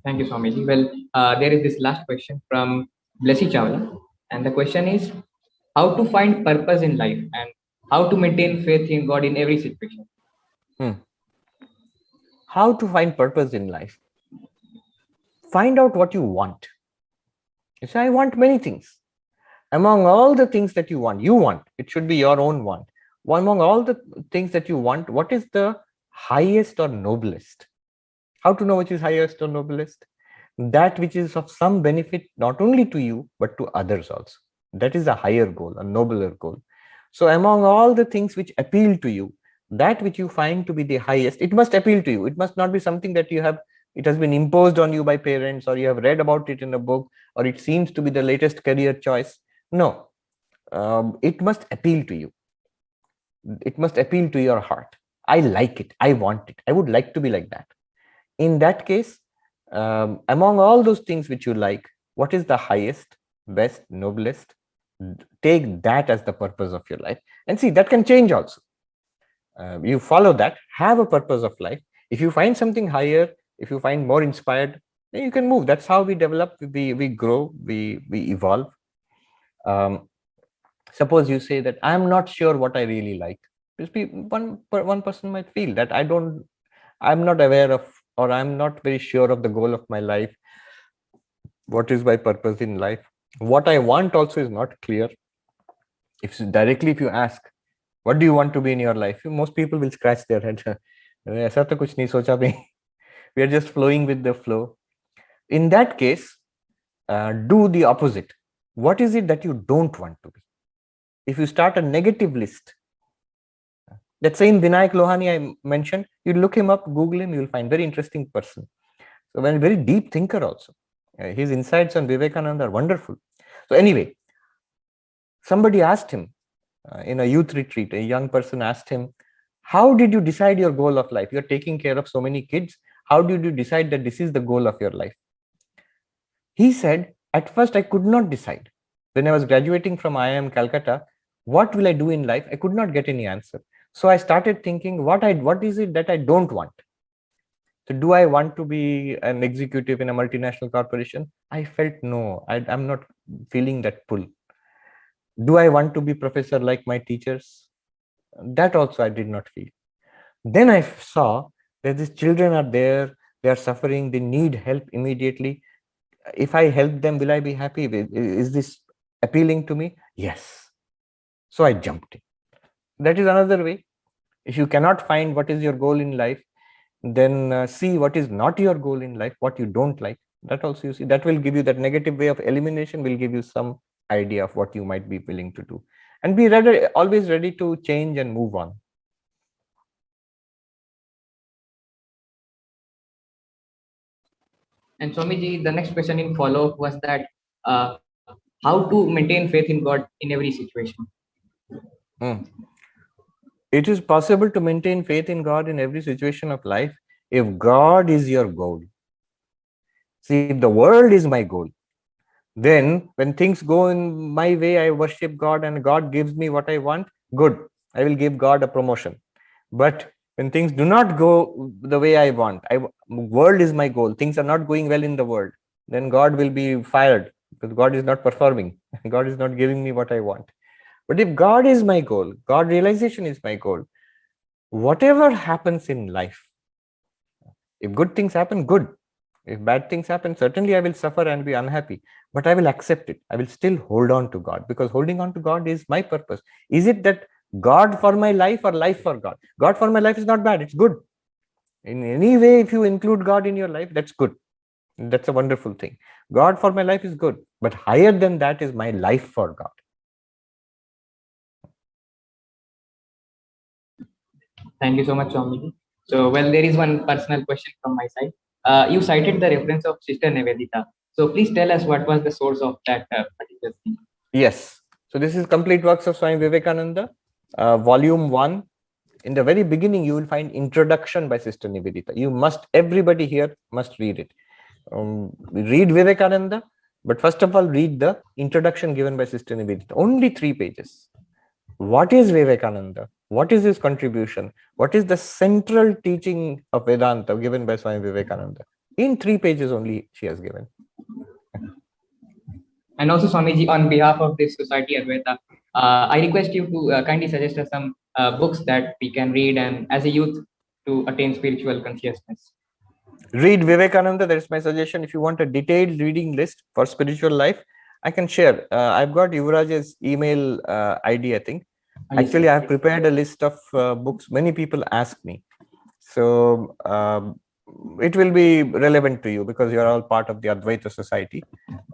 Thank you, Swamiji. Well, there is this last question from Blessy Chawla, and the question is how to find purpose in life and how to maintain faith in God in every situation. How to find purpose in life? Find out what you want. You say, I want many things. Among all the things that you want, it should be your own want. Among all the things that you want, what is the highest or noblest? How to know which is highest or noblest? That which is of some benefit not only to you, but to others also. That is a higher goal, a nobler goal. So among all the things which appeal to you, that which you find to be the highest, it must appeal to you. It must not be something that it has been imposed on you by parents, or you have read about it in a book, or it seems to be the latest career choice. No, it must appeal to you. It must appeal to your heart. I like it. I want it. I would like to be like that. In that case, among all those things which you like, what is the highest, best, noblest? Take that as the purpose of your life. And see, that can change also. You follow that, have a purpose of life. If you find something higher, if you find more inspired, then you can move. That's how we develop, we grow, we evolve. Suppose you say that I'm not sure what I really like. One person might feel that I'm not aware of, or I'm not very sure of the goal of my life. What is my purpose in life? What I want also is not clear. If you ask, what do you want to be in your life? Most people will scratch their head. ऐसा तो कुछ नहीं सोचा भी. We are just flowing with the flow. In that case, do the opposite. What is it that you don't want to be? If you start a negative list, that same Vinayak Lohani I mentioned, you look him up, Google him, you will find very interesting person. So very deep thinker also. His insights on Vivekananda are wonderful. So anyway, somebody asked him in a youth retreat, a young person asked him, how did you decide your goal of life? You're taking care of so many kids. How did you decide that this is the goal of your life? He said, at first I could not decide. When I was graduating from IIM Calcutta, what will I do in life? I could not get any answer. So I started thinking, what is it that I don't want? So do I want to be an executive in a multinational corporation? I felt no, I'm not feeling that pull. Do I want to be professor like my teachers? That also I did not feel. Then I saw that these children are there, they are suffering, they need help immediately. If I help them, will I be happy? Is this appealing to me? Yes. So I jumped in. That is another way. If you cannot find what is your goal in life, then see what is not your goal in life, what you don't like. That also you see, that will give you, that negative way of elimination will give you some idea of what you might be willing to do. And be ready, always ready to change and move on. And Swamiji, the next question in follow-up was that how to maintain faith in God in every situation? It is possible to maintain faith in God in every situation of life if God is your goal. See, if the world is my goal, then when things go in my way, I worship God and God gives me what I want, good. I will give God a promotion. But when things do not go the way I want, world is my goal, things are not going well in the world, then God will be fired because God is not performing. God is not giving me what I want. But if God is my goal, God realization is my goal, whatever happens in life, if good things happen, good. If bad things happen, certainly I will suffer and be unhappy, but I will accept it. I will still hold on to God because holding on to God is my purpose. Is it that God for my life or life for God? God for my life is not bad, it's good. In any way, if you include God in your life, that's good. That's a wonderful thing. God for my life is good, but higher than that is my life for God. Thank you so much, Swamiji. So, well, there is one personal question from my side. You cited the reference of Sister Nivedita. So, please tell us what was the source of that particular thing. Yes. So, this is Complete Works of Swami Vivekananda, Volume 1. In the very beginning, you will find Introduction by Sister Nivedita. Everybody here must read it. Read Vivekananda, but first of all, read the introduction given by Sister Nivedita. Only 3 pages. What is Vivekananda? What is his contribution? What is the central teaching of Vedanta given by Swami Vivekananda? In 3 pages only she has given. And also, Swamiji, on behalf of this society, Advaita, I request you to kindly suggest us some books that we can read and as a youth to attain spiritual consciousness. Read Vivekananda. That is my suggestion. If you want a detailed reading list for spiritual life, I can share. I've got Yuvraj's email ID, I think. Yes, Actually, yes. I have prepared a list of books. Many people ask me. So it will be relevant to you because you are all part of the Advaita Society.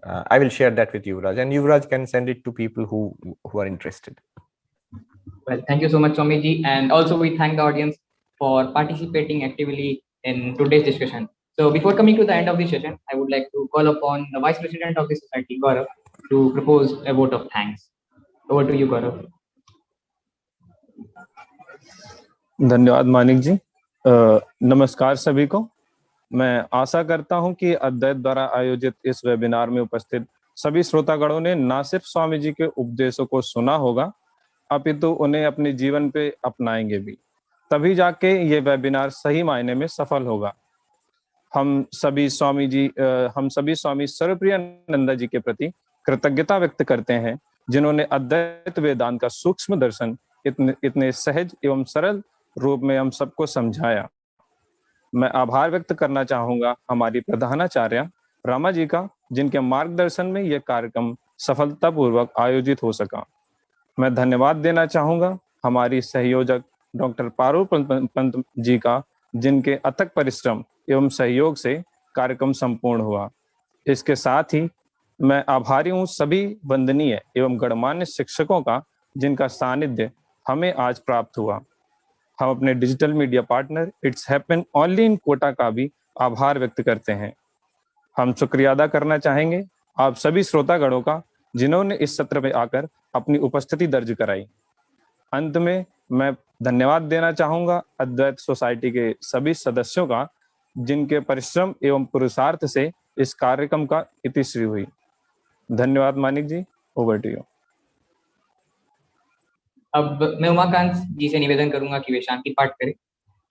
I will share that with Yuvraj, and Yuvraj can send it to people who are interested. Well, thank you so much, Swamiji. And also, we thank the audience for participating actively in today's discussion. So, before coming to the end of the session, I would like to call upon the Vice President of the Society, Gaurav, to propose a vote of thanks. Over to you, Gaurav. धन्यवाद मानिक जी। नमस्कार सभी को। मैं आशा करता हूं कि अद्वैत द्वारा आयोजित इस वेबिनार में उपस्थित सभी श्रोतागणों ने न सिर्फ स्वामी जी के उपदेशों को सुना होगा, अपितु उन्हें अपने जीवन पे अपनाएंगे भी। तभी जाके ये वेबिनार सही मायने में सफल होगा। हम सभी स्वामी सर्वप्रियानंद जी के प्रति कृतज्ञता व्यक्त करते हैं, जिन्होंने अद्वैत वेदांत का सूक्ष्म दर्शन इतने सहज एवं सरल रूप में हम सबको समझाया। मैं आभार व्यक्त करना चाहूंगा हमारी प्रधानाचार्य रामा जी का, जिनके मार्गदर्शन में यह कार्यक्रम सफलतापूर्वक आयोजित हो सका। मैं धन्यवाद देना चाहूंगा हमारी सहयोजक डॉक्टर पारुल पंत जी का, जिनके अथक परिश्रम एवं सहयोग से कार्यक्रम संपूर्ण हुआ। इसके साथ ही मैं आभारी हूँ सभी वंदनीय एवं गणमान्य शिक्षकों का, जिनका सानिध्य हमें आज प्राप्त हुआ। हम अपने digital media partner it's happen only in Kota का भी आभार व्यक्त करते हैं। हम शुक्रिया अदा करना चाहेंगे आप सभी श्रोतागणों का, जिन्होंने इस सत्र में आकर अपनी उपस्थिति दर्ज कराई। अंत में मैं धन्यवाद देना चाहूंगा अद्वैत सोसाइटी के सभी सदस्यों का, जिनके परिश्रम एवं पुरुषार्थ से इस कार्यक्रम का इतिश्री हुई। धन्यवाद मानिक जी, ओवर टू यू। अब मैं उमाकांत जी से निवेदन करूंगा कि वे शांति पाठ करें,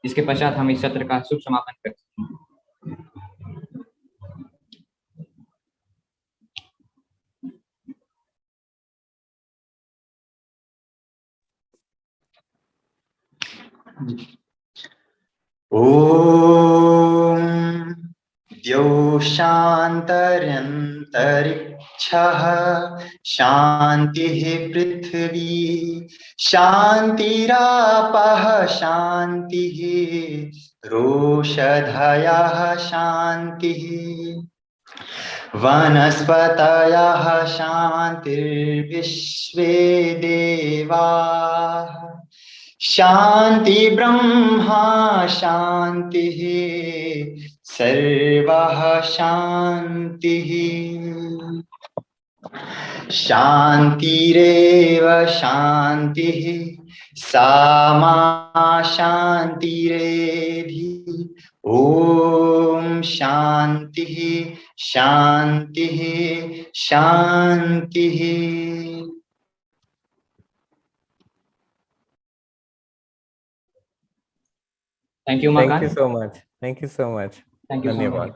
जिसके पश्चात हम इस सत्र का शुभ समापन कर सकते हैं। ओम द्यौ शान्तरन्तरिक्षः शान्तिः पृथिवी शान्तिरापः शान्तिः रोषधयः शान्तिः वनस्पतयः शान्तिर्विश्वे देवाः शान्ति ब्रह्मा शान्तिः सर्वः शान्तिः शान्तिरेव शान्तिः सामा शान्तिरेधि ॐ शान्तिः शान्तिः शान्तिः। Thank you, Thank Umakant. you so much. Thank you so much. Thank you so much. Dhanyavad.